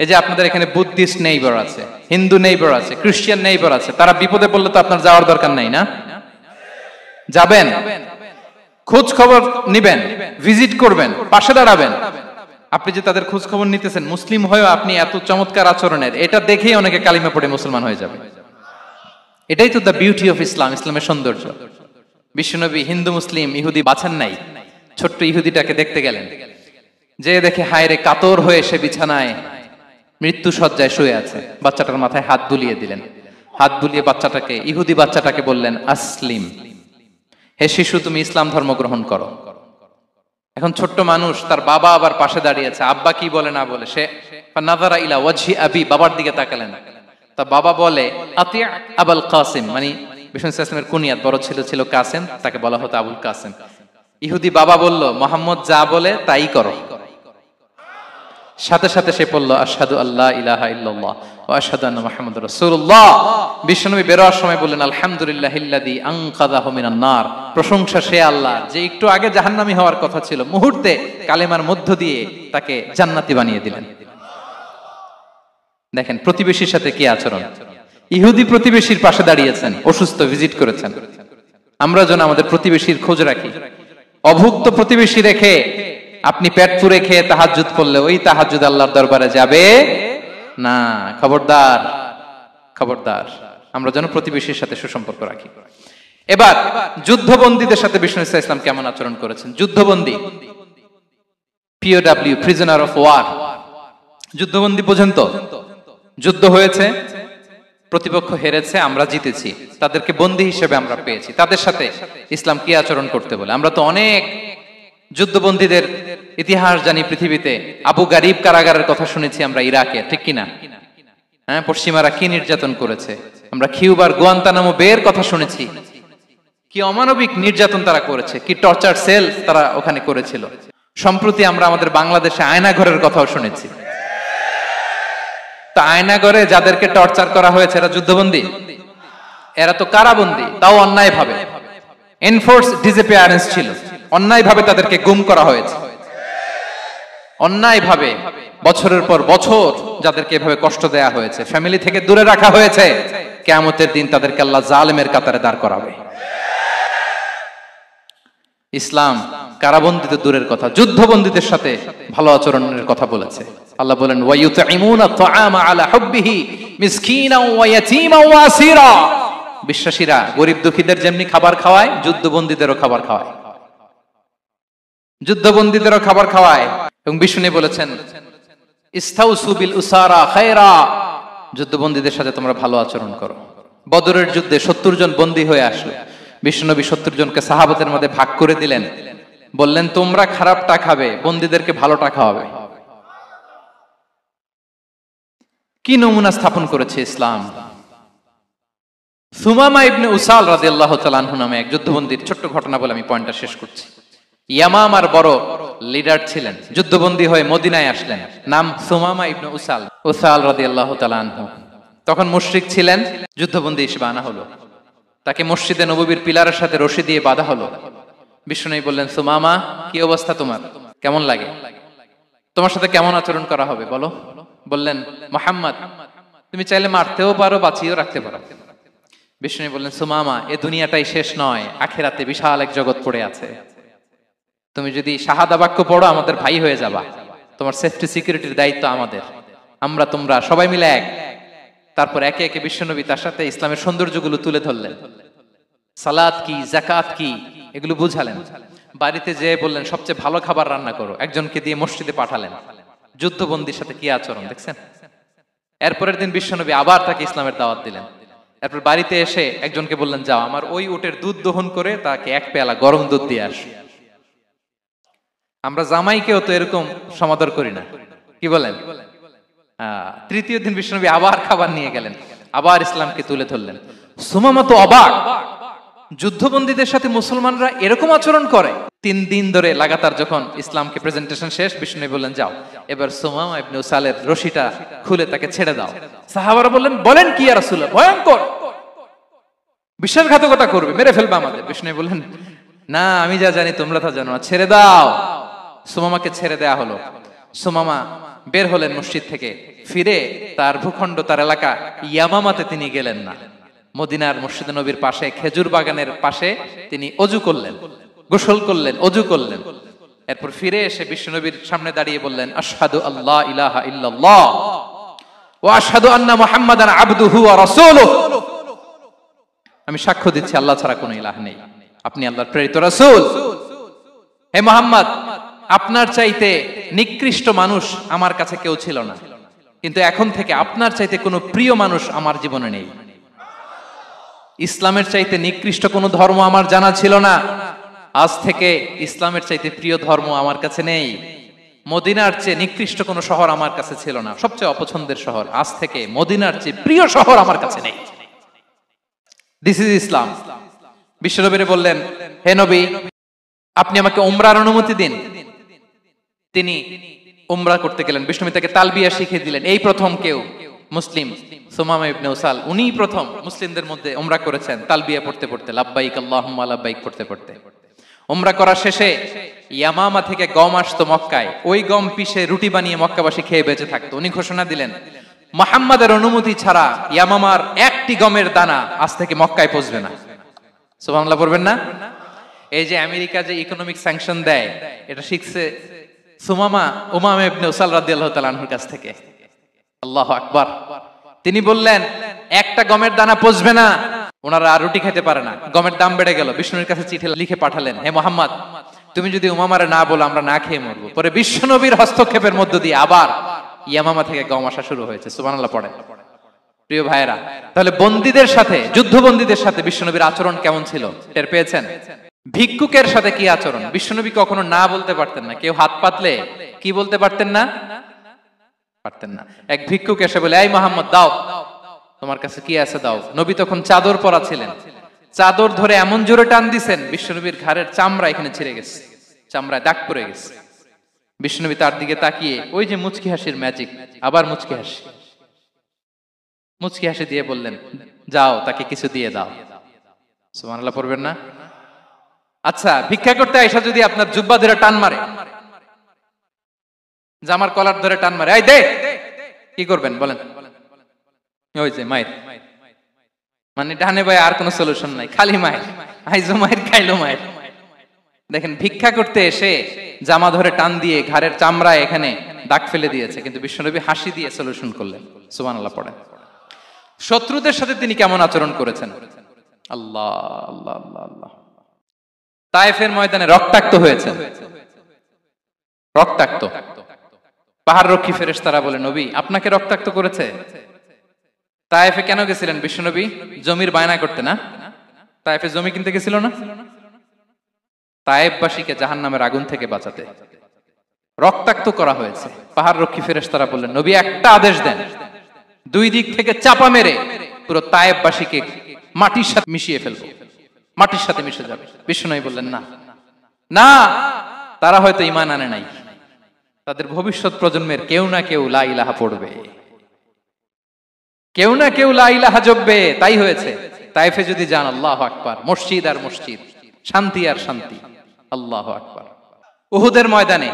এই যে আপনাদের এখানে বুদ্ধিস্ট নেইবার আছে, হিন্দু নেইবার আছে, খ্রিস্টান নেইবার আছে, তারা বিপদে পড়লে তো আপনার যাওয়ার দরকার নাই, না? যাবেন, খোঁজ খবর নিবেন, ভিজিট করবেন, পাশে দাঁড়াবেন। আপনি যে তাদের খোঁজ খবর নিতেছেন, মুসলিম হয়েও আপনি এত চমৎকার আচরণের, এটা দেখেই অনেকে কালিমা পড়ে মুসলমান হয়ে যাবে। এটাই তো দ্য বিউটি অফ ইসলাম, ইসলামের সৌন্দর্য। বিশ্বনবী হিন্দু মুসলিম ইহুদি বাছান নাই, ছোট্ট ইহুদিটাকে দেখতে গেলেন, যে দেখে হায়রে কাতর হয়ে সে বিছানায় মৃত্যু শয্যায় শুয়ে আছে, বাচ্চাটার মাথায় হাত বুলিয়ে দিলেন। হাত বুলিয়ে বাচ্চাটাকে, ইহুদি বাচ্চাটাকে বললেন, আসলিম, হে শিশু তুমি ইসলাম ধর্ম গ্রহণ করো। এখন ছোট্ট মানুষ, তার বাবা আবার পাশে দাঁড়িয়েছে, আব্বা কি বলে না বলে, সে নাযারা ইলা ওয়াজহি আবি, বাবার দিকে তাকালেন। তা বাবা বলে আতি আবুল কাসিম, মানে বিষ্ণু ইসলামের কুনিয়াত, বড় ছিল ছিল কাসিম, তাকে বলা হতো আবুল কাসিম। ইহুদি বাবা বলল, মোহাম্মদ যা বলে তাই করো। সাথে সাথে সে পড়ল আশহাদু আল্লাহ ইলাহা ইল্লাল্লাহ ওয়া আশহাদু আন্না মুহাম্মাদুর রাসূলুল্লাহ। বিশ্বনবী বের হওয়ার সময় বললেন, আলহামদুলিল্লাহিল্লাযী আনকাযাহু মিনান নার, প্রশংসা সে আল্লাহর যে একটু আগে জাহান্নামী হওয়ার কথা ছিল, মুহূর্তে কালেমার মধ্য দিয়ে তাকে জান্নাতি বানিয়ে দিলেন। দেখেন প্রতিবেশীর সাথে কি আচরণ। ইহুদি প্রতিবেশীর পাশে দাঁড়িয়েছেন, অসুস্থ, ভিজিট করেছেন। আমরা যেন আমাদের প্রতিবেশীর খোঁজ রাখি। অভুক্ত প্রতিবেশী রেখে আপনি পেট পুরে খেয়ে তাহাজ্জুদ পড়লে ওই তাহাজ্জুদ আল্লাহর দরবারে যাবে না। খবরদার, খবরদার, আমরা যেন প্রতিবেশীর সাথে সুসম্পর্ক রাখি। এবার যুদ্ধবন্দীদের সাথে বিষ্ণু ইসলাম কেমন আচরণ করেছেন। যুদ্ধবন্দী, পিওডব্লিউ, প্রিজনার অফ ওয়ার, যুদ্ধবন্দী পর্যন্ত যুদ্ধ হয়েছে, প্রতিপক্ষ হেরেছে, আমরা জিতেছি, তাদেরকে বন্দী হিসেবে আমরা পেয়েছি, তাদের সাথে ইসলাম কি আচরণ করতে বলে। আমরা তো অনেক যুদ্ধবন্দীদের ইতিহাস জানি পৃথিবীতে। আবু গারিব কারাগারের কথা শুনেছি আমরা ইরাকে, ঠিক কিনা? হ্যাঁ, পশ্চিমারা কি নির্যাতন করেছে। আমরা কিউবার গুয়ান্তানামো বের কথা শুনেছি, কি অমানবিক নির্যাতন তারা করেছে, কি টর্চার সেল তারা ওখানে করেছিল। সম্প্রতি আমরা আমাদের বাংলাদেশে আয়নাঘরের কথাও শুনেছি। তো আয়নাঘরে যাদেরকে টর্চার করা হয়েছে এরা যুদ্ধবন্দী? এরা তো কারাবন্দী, তাও অন্যায় ভাবে। এনফোর্স ডিসঅ্যাপিয়ারেন্স ছিল, অন্যায় ভাবে তাদেরকে গুম করা হয়েছে। অন্যায় ভাবে বছরের পর বছর যাদেরকে এভাবে কষ্ট দেয়া হয়েছে, ফ্যামিলি থেকে দূরে রাখা হয়েছে, কিয়ামতের দিন তাদেরকে আল্লাহ জালেমের কাতারে দাঁড় করাবে। ইসলাম কারাবন্দীতে দূরের কথা, যুদ্ধবন্দীদের সাথে ভালো আচরণের কথা বলেছে। আল্লাহ বলেন, ওয়ায়ুতঈমুনা আত-তাআমা আলা হুব্বিহি মিসকিনাও ওয়া ইয়াতীমান ওয়া আসীরা। বিশ্বাসীরা গরিব দুঃখীদের যেমনি খাবার খাওয়ায়, যুদ্ধবন্দীদেরও খাবার খাওয়ায়, যুদ্ধবন্দীদেরও খাবার খাওয়ায়। এবং বিষ্ণু বলেছেন, ইস্তাউসু বিল উসারা খায়রা, যুদ্ধবন্দীদের সাথে তোমরা ভালো আচরণ করো। বদরের যুদ্ধে 70 জন বন্দী হয়ে আসলো। বিশ্বনবী 70 জনকে সাহাবাদের মধ্যে ভাগ করে দিলেন, বললেন তোমরা খারাপটা খাবে, বন্দীদেরকে ভালোটা খাওয়াবে। কি নমুনা স্থাপন করেছে ইসলাম। সুমামা ইবনে উসাল রাদিয়াল্লাহু তাআলা আনহু নামে এক যুদ্ধবন্দীর ছোট্ট ঘটনা বলে আমি পয়েন্টটা শেষ করছি। ইয়ামামার বড় লিডার ছিলেন, যুদ্ধবন্দী হয়ে মদিনায় আসলেন, নাম সুমামা ইবনে উসাল রাদিয়াল্লাহু তাআলা আনহু। তখন মুশরিক ছিলেন, যুদ্ধবন্দী হিসেবে আনা হলো। তাকে মসজিদে নববীর পিলারের সাথে রশি দিয়ে বাঁধা হলো। বিষ্ণু বললেন, সুমামা কি অবস্থা তোমার, কেমন লাগে, তোমার সাথে কেমন আচরণ করা হবে বলো। বললেন, মুহাম্মদ তুমি চাইলে মারতেও পারো, বাঁচিয়েও রাখতে পারো। বিষ্ণু বললেন, সুমামা এ দুনিয়াটাই শেষ নয়, আখিরাতে বিশাল এক জগৎ পড়ে আছে। তুমি যদি শাহাদা বাক্য পড়ো আমাদের ভাই হয়ে যাবা, তোমার সেফটি সিকিউরিটির দায়িত্ব আমাদের, আমরা তোমরা সবাই মিলে এক। তারপর একে একে বিশ্বনবী তার সাথে ইসলামের সৌন্দর্যগুলো তুলে ধরলেন। সালাত কি, যাকাত কি, এগুলো বুঝালেন। বাড়িতে যেয়ে বললেন সবচেয়ে ভালো খাবার রান্না করো, একজনকে দিয়ে মসজিদে পাঠালেন। যুদ্ধবন্দীর সাথে কি আচরণ দেখছেন। এরপরের দিন বিশ্বনবী আবার তাকে ইসলামের দাওয়াত দিলেন। এরপর বাড়িতে এসে একজনকে বললেন, যাও আমার ওই উটের দুধ দহন করে তাকে এক পেয়ালা গরম দুধ দিয়ে আস। আমরা জামাইকেও তো এরকম সমাদর করি না, কি বলেন। তৃতীয় দিন বিশ্বনবী আবার খাবার নিয়ে গেলেন, আবার ইসলামকে তুলে ধরলেন। সুমামা তো অবাক, যুদ্ধবন্দীদের সাথে মুসলমানরা এরকম আচরণ করে। 3 দিন ধরে লাগাতার যখন ইসলামকে প্রেজেন্টেশন শেষ, বিষ্ণু বললেন, যাও এবার সুমামা ইবনে উসালের রশিটা খুলে তাকে ছেড়ে দাও। সাহাবারা বললেন, বলেন কি ইয়া রাসূলুল্লাহ, ভয়ঙ্কর, বিশ্বাসঘাতকতা করবে, মেরে ফেলবে আমাদের। বিষ্ণু বললেন, না আমি যা জানি তোমরা তা জানো না, ছেড়ে দাও। সুমামাকে ছেড়ে দেয়া হলো। সুমামা বের হলেন মসজিদ থেকে, ফিরে তার ভূখণ্ড, তার এলাকা ইয়ামামাতে তিনি গেলেন না। মদিনার মসজিদে নবীর পাশে খেজুর বাগানের পাশে তিনি অজু করলেন, গোসল করলেন, অজু করলেন। এরপর ফিরে এসে বিশ্বনবীর সামনে দাঁড়িয়ে বললেন, আশহাদু আল্লা ইলাহা ইল্লাল্লাহ ওয়া আশহাদু আন্না মুহাম্মাদান আবদুহু ওয়া রাসূলুহু। আমি সাক্ষ্য দিচ্ছি আল্লাহ ছাড়া কোনো ইলাহ নেই, আপনি আল্লাহর প্রেরিত রাসূল। হে মুহাম্মদ, আপনার চাইতে নিকৃষ্ট মানুষ আমার কাছে কেউ ছিল না, কিন্তু এখন থেকে আপনার চাইতে কোনো প্রিয় মানুষ আমার জীবনে নেই। ইসলামের চাইতে নিকৃষ্ট কোনো ধর্ম আমার জানা ছিল না, আজ থেকে ইসলামের চাইতে প্রিয় ধর্ম আমার কাছে নেই। মদিনার চেয়ে নিকৃষ্ট কোনো শহর আমার কাছে ছিল না, সবচেয়ে অপছন্দের শহর, আজ থেকে মদিনার চেয়ে প্রিয় শহর আমার কাছে নেই। দিস ইজ ইসলাম। বিশ্বনবী বললেন, হে নবী, আপনি আমাকে উমরার অনুমতি দিন। তিনি উমরা করতে গেলেন। বিশ্বনবী তাকে তালবিয়া শিখিয়ে দিলেন। এই প্রথম কেউ মুসলিম, সুমামা ইবনে উসাল, উনিই প্রথম মুসলিমদের মধ্যে উমরা করেছেন তালবিয়া পড়তে পড়তে, লাব্বাইক আল্লাহুম্মা লাব্বাইক পড়তে পড়তে। উমরা করা শেষে ইয়ামামা থেকে গম আসতো মক্কায়, ওই গম পিষে রুটি বানিয়ে মক্কাবাসী খেয়ে বেঁচে থাকতো। উনি ঘোষণা দিলেন, মুহাম্মাদের অনুমতি ছাড়া ইয়ামামার একটি গমের দানা আজ থেকে মক্কায় পৌঁছবে না। সুবহানাল্লাহ পড়বেন না? এই যে আমেরিকা যে ইকোনমিক স্যাংশন দেয়, এটা শিখছে সুমামা উমামা ইবনে উসাল রাদিয়াল্লাহু তাআলা আনহুর কাছ থেকে। আল্লাহু আকবার। তিনি বললেন, একটা গমের দানা পচবে না। ওনারা আর রুটি খেতে পারে না, গমের দাম বেড়ে গেল। বিষ্ণুর কাছে চিঠি লিখে পাঠালেন, হে মুহাম্মদ, তুমি যদি উমামারে না বলো আমরা না খেয়ে মরবো। পরে বিশ্বনবীর হস্তক্ষেপের মধ্য দিয়ে আবার ইয়ামামা থেকে গম আসা শুরু হয়েছে। সুবহানাল্লাহ পড়ে। প্রিয় ভাইয়েরা, তাহলে বন্দীদের সাথে, যুদ্ধবন্দীদের সাথে বিশ্বনবীর আচরণ কেমন ছিল টের পেয়েছেন? ভিক্ষুকের সাথে কি আচরণ? বিশ্বনবী কখনো না বলতে পারতেন না। কেউ হাত পাতলে কি বলতে পারতেন না? পারতেন না। এক ভিক্ষুক এসে বলে, এই মুহাম্মদ দাও, তোমার কাছে কি আছে দাও। নবী তখন চাদর পরা ছিলেন, চাদর ধরে এমন জোরে টান দিছেন বিশ্বনবীর ঘাড়ের চামড়া এখানে ছিঁড়ে গেছে, চামড়ায় দাগ পড়ে গেছে। বিশ্বনবী তার দিকে তাকিয়ে, ওই যে মুচকি হাসির ম্যাজিক, আবার মুচকি হাসি, মুচকি হাসি দিয়ে বললেন, যাও তাকে কিছু দিয়ে দাও। সুবহানাল্লাহ পড়বেন না? আচ্ছা, ভিক্ষা করতে আইসা যদি আপনার জুব্বা ধরে টান মারে, জামার কলার ধরে টান মারে, এই দে, কি করবেন বলেন? ওই যে মায়ের, মানে ডানে ভাই আর কোনো সলিউশন নাই, খালি মায়ের, আইজো মায়ের খাইলো মায়ের। দেখেন, ভিক্ষা করতে এসে জামা ধরে টান দিয়ে ঘাড়ের চামড়ায় এখানে দাগ ফেলে দিয়েছে, কিন্তু বিশ্বনবী হাসি দিয়ে সলিউশন করলেন। সুবহানাল্লাহ পড়েন। শত্রুদের সাথে তিনি কেমন আচরণ করেছেন? আল্লাহ আল্লাহ আল্লাহ আল্লাহ। তায়েফের ময়দানে রক্তাক্ত হয়েছে, রক্তাক্ত। পাহাড় রক্ষী ফেরেশতারা বলে, নবী আপনাকে রক্তাক্ত করেছে? তায়েফে কেন গেছিলেন বিশ্বনবী? জমির বায়না করতে না? তায়েফে জমি কিনতে গেছিল না? তায়েফবাসীকে জাহান্নামের আগুন থেকে বাঁচাতে রক্তাক্ত করা হয়েছে। পাহাড় রক্ষী ফেরেশতারা বললেন, নবী একটা আদেশ দেন, দুই দিক থেকে চাপা মেরে পুরো তায়েফবাসীকে মাটির সাথে মিশিয়ে ফেলবো, মাটির সাথে মিশে যাবে। বিশ্বনবী বললেন, না না, তারা হয়তো ঈমান আনে নাই, তাদের ভবিষ্যৎ প্রজন্মের কেউ না কেউ লা ইলাহা পড়বে, কেউ না কেউ লা ইলাহা জপবে। তাই হয়েছে। তায়েফে যদি যান, আল্লাহু আকবার, মসজিদ আর মসজিদ, শান্তি আর শান্তি। আল্লাহু আকবার। উহুদের ময়দানে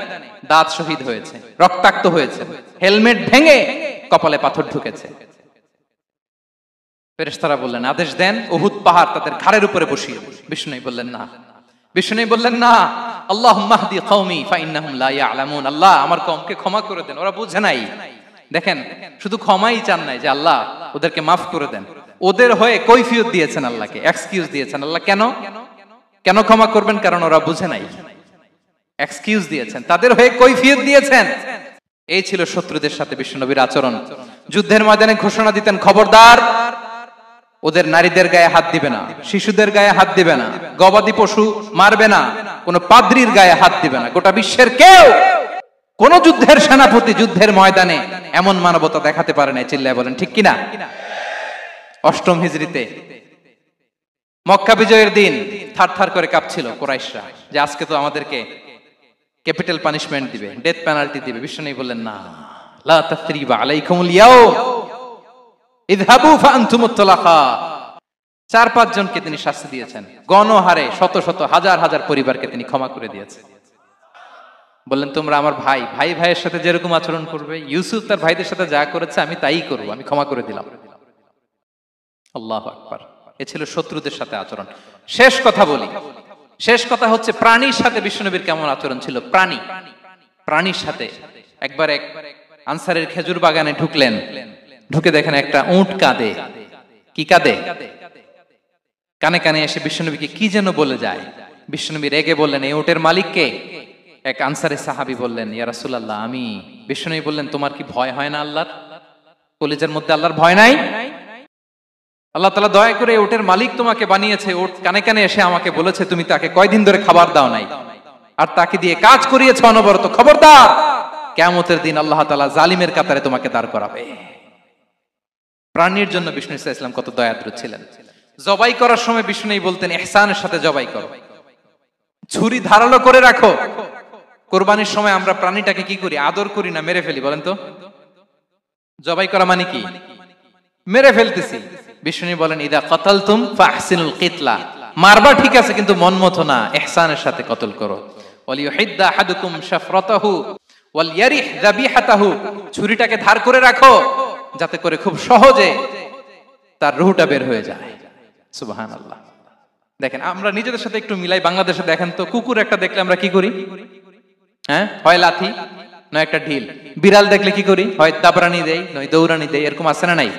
দাঁত শহীদ হয়েছে, রক্তাক্ত হয়েছে, হেলমেট ভেঙে কপালে পাথর ঢুকেছে। ফেরেশতারা বললেন, আদেশ দেন উহুদ পাহাড় তাদের ঘাড়ের উপরে বসিয়ে দিন। বিষ্ণু বললেন না, বিষ্ণু বললেন না, আল্লাহুম্মা হদি কওমি ফাইন্নাহুম লা ইয়ালামুন। আল্লাহ আমার কওমকে ক্ষমা করে দেন, ওরা বুঝে নাই। দেখেন, শুধু ক্ষমাই চান নাই যে আল্লাহ ওদেরকে মাফ করে দেন, ওদের হয়ে কৈফিয়ত দিয়েছেন আল্লাহকে, এক্সকিউজ দিয়েছেন। আল্লাহ কেন কেন ক্ষমা করবেন? কারণ ওরা বুঝে নাই, এক্সকিউজ দিয়েছেন, তাদের হয়ে কৈফিয়ত দিয়েছেন। এই ছিল শত্রুদের সাথে বিশ্বনবীর আচরণ। যুদ্ধের ময়দানে ঘোষণা দিতেন, খবরদার ওদের নারীদের গায়ে হাত দিবে না, শিশুদের গায়ে হাত দিবে না, গবাদি পশু মারবে না, কোন পাদ্রীর গায়ে হাত দিবে না। গোটা বিশ্বের কেউ, কোন যুদ্ধের সেনাপতি যুদ্ধের ময়দানে এমন মানবতা দেখাতে পারে না। চিল্লায় বলেন ঠিক কিনা? অষ্টম হিজরিতে মক্কা বিজয়ের দিন থারথার করে কাঁপছিল কুরাইশরা যে আজকে তো আমাদেরকে ক্যাপিটাল পানিশমেন্ট দিবে, ডেথ পেনাল্টি দিবে। বিশ্বনবী বললেন, না, লা তাসরিবা আলাইকুমুল ইয়াউম ইযহাবু ফাআনতুমুত তালাকা। 4-5 জনকে তিনি শাস্তি দিয়েছেন, গণহারে শত শত হাজার হাজার পরিবারকে তিনি ক্ষমা করে দিয়েছেন। বললেন তোমরা আমার ভাই, ভাই ভাইয়ের সাথে যেরকম আচরণ করবে, ইউসুফ তার ভাইদের সাথে যা করেছে আমি তাই করবো, আমি ক্ষমা করে দিলাম। আল্লাহু আকবার। এ ছিল শত্রুদের সাথে আচরণ। শেষ কথা বলি, শেষ কথা হচ্ছে প্রাণীর সাথে বিশ্বনবীর কেমন আচরণ ছিল। প্রাণীর সাথে একবার এক আনসারের খেজুর বাগানে ঢুকলেন, ঢুকে দেখেন একটা উট কাঁদে। কি কাঁদে? কানে কানে এসে বিশ্বনবীকে কি যেন বলে যায়। বিশ্বনবী রেগে বললেন, এই উটের মালিক কে? এক আনসারের সাহাবী বললেন, ইয়া রাসূলুল্লাহ আমি। বিশ্বনবী বললেন, তোমার কি ভয় হয় না আল্লাহর? কলিজার মধ্যে আল্লাহর ভয় নাই? আল্লাহ তাআলা দয়া করে উটের মালিক তোমাকে বানিয়েছে, উট কানে কানে এসে আমাকে বলেছে তুমি তাকে কয়দিন ধরে খাবার দাও নাই, আর তাকে দিয়ে কাজ করিয়েছ অনবরত। খবরদার, কিয়ামতের দিন আল্লাহ তাআলা জালিমের কাতারে তোমাকে দাঁড় করাবে। প্রাণীর জন্য বিষ্ণু সাল্লাল্লাহু আলাইহি ওয়াসাল্লাম কত দয়াদ্র ছিলেন। জবাই করার সময় বিষ্ণু বলতেন, ইহসানের সাথে জবাই করো, ছুরি ধারালো করে রাখো। কোরবানির সময় আমরা প্রাণীটাকে কি করি? আদর করি না, মেরে ফেলি। বলেন তো, জবাই করা মানে কি? মেরে ফেলতেছি। বিষ্ণু বলেন, ইদা কাতালতুম ফাহসিনুল কিতলা, মারবা ঠিক আছে কিন্তু মন মতো না, ইহসানের সাথে কতল করো। ওয়ালিয়ুহিদ্দা আহাদুকুম শাফরাতাহু ওয়ালইয়ারিহ যাবিহাতাহু, ছুরিটাকে ধার করে রাখো যাতে করে খুব সহজে তার রূহটা বের হয়ে যায়। সুবহানাল্লাহ। দেখেন আমরা নিজেদের সাথে একটু মিলাই। বাংলাদেশে দেখেন তো, কুকুর একটা দেখলে আমরা কি করি? হ্যাঁ, হয় লাথি নয় একটা ঢিল। বিড়াল দেখলে কি করি? হয় দাবরানি দেই নয় দৌড়ানি দেই। এরকম আছে না নাই?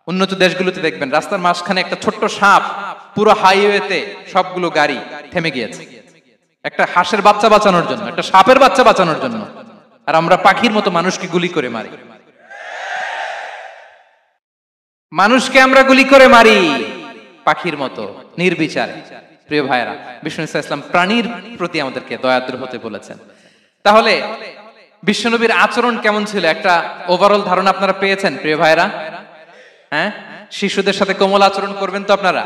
উন্নত দেশগুলোতে দেখবেন রাস্তার মাঝখানে একটা ছোট্ট সাপ, পুরো হাইওয়েতে সবগুলো গাড়ি থেমে গিয়েছে একটা হাঁসের বাচ্চা বাঁচানোর জন্য, একটা সাপের বাচ্চা বাঁচানোর জন্য। আর আমরা পাখির মতো মানুষকে গুলি করে মারি। মানুষকে আমরা গুলি করে মারি পাখির মতো নির্বিচারে। প্রিয় ভাইরা, বিষ্ণু ইসলাম প্রাণীর প্রতি আমাদেরকে দয়াদ্র হতে বলেছেন। তাহলে বিশ্বনবীর আচরণ কেমন ছিল একটা ওভারঅল ধারণা আপনারা পেয়েছেন প্রিয় ভাইরা? হ্যাঁ, শিশুদের সাথে কোমল আচরণ করবেন তো আপনারা?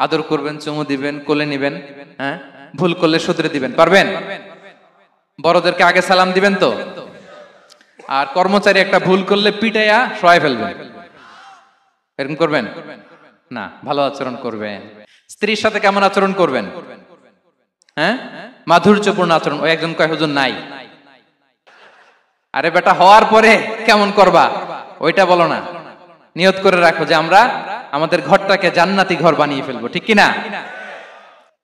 আদর করবেন, চুমু দিবেন, কোলে নিবেন। হ্যাঁ, ভুল করলে শুধরে দিবেন, পারবেন? বড়দেরকে আগে সালাম দিবেন তো? আর কর্মচারী একটা ভুল করলে পিটাইয়া শোয়ায় ফেলবেন, এরকম করবেন না? ভালো আচরণ করবেন। স্ত্রীর সাথে কেমন আচরণ করবেন? হ্যাঁ, মাধুর্যপূর্ণ আচরণ। ওই একজন কয় হুজুর নাই। আরে বেটা, হওয়ার পরে কেমন করবা ওইটা বলো না। নিয়ত করে রাখো যে আমরা আমাদের ঘরটাকে জান্নাতি ঘর বানিয়ে ফেলবো, ঠিক কিনা?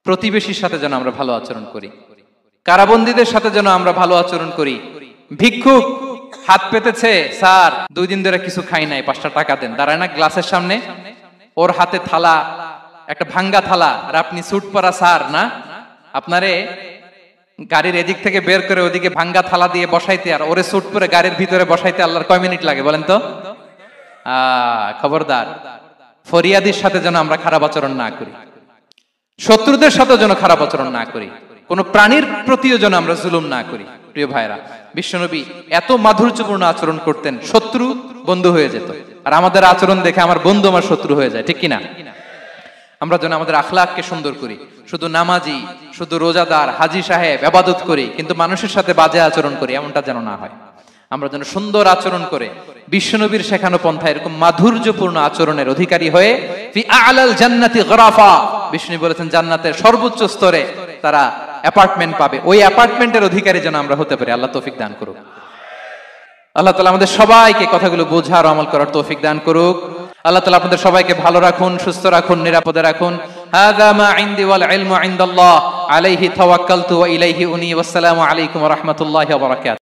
প্রতিবেশীর সাথে যেন আমরা ভালো আচরণ করি, কারাবন্দীদের সাথে যেন আমরা ভালো আচরণ করি। ভিক্ষুক হাত পেতেছে, স্যার 2 দিন ধরে কিছু খাই নাই, 5টা টাকা দেন। দাঁড়ায় না গ্লাসের সামনে, ওর হাতে থালা, একটা ভাঙ্গা থালা, আর আপনি স্যুট পরা স্যার না, আপনারে গাড়ির এদিক থেকে বের করে ওদিকে ভাঙ্গা থালা দিয়ে বসাইতে, আর ওরে স্যুট পরে গাড়ির ভিতরে বসাইতে আল্লাহর কয় মিনিট লাগে বলেন তো? খবরদার, ফরিয়াদির সাথে যেন আমরা খারাপ আচরণ না করি, শত্রুদের সাথে যেন খারাপ আচরণ না করি, কোন প্রাণীর প্রতিও যেন আমরা জুলুম না করি। প্রিয় ভাইরা, বিশ্বনবী এত মাধুর্যপূর্ণ আচরণ করতেন, শত্রু বন্ধু হয়ে যেত। আর আমাদের আচরণ দেখে আমার বন্ধু আমার শত্রু হয়ে যায়, ঠিক কিনা? আমরা যেন আমাদের আখলাককে সুন্দর করি। শুধু নামাজি, শুধু রোজাদার, হাজি সাহেব ইবাদত করি কিন্তু মানুষের সাথে বাজে আচরণ করি, এমনটা যেন না হয়। আমরা যেন সুন্দর আচরণ করে বিশ্বনবীর শেখানো পন্থা এরকম মাধুর্যপূর্ণ আচরণের অধিকারী হয়ে ফি আ'লাল জান্নাতি গরাফা, বিষ্ণু বলেছেন জান্নাতের সর্বোচ্চ স্তরে তারা অ্যাপার্টমেন্ট পাবে। ওই অ্যাপার্টমেন্টের অধিকারী যেন আমরা হতে পারি। আল্লাহ তৌফিক দান করুক। আল্লাহ তাআলা আমাদের সবাইকে কথাগুলো বোঝার আমল করার তৌফিক দান করুক। আল্লাহ তাআলা আপনাদের সবাইকে ভালো রাখুন, সুস্থ রাখুন, নিরাপদে রাখুন। হাযা মা ইনদি ওয়াল ইলমু ইনদাল্লাহ আলাইহি তাওয়াক্কালতু ওয়া ইলাইহি উনি। ওয়াসসালামু আলাইকুম ওয়া রাহমাতুল্লাহি ওয়া বারাকাতুহু।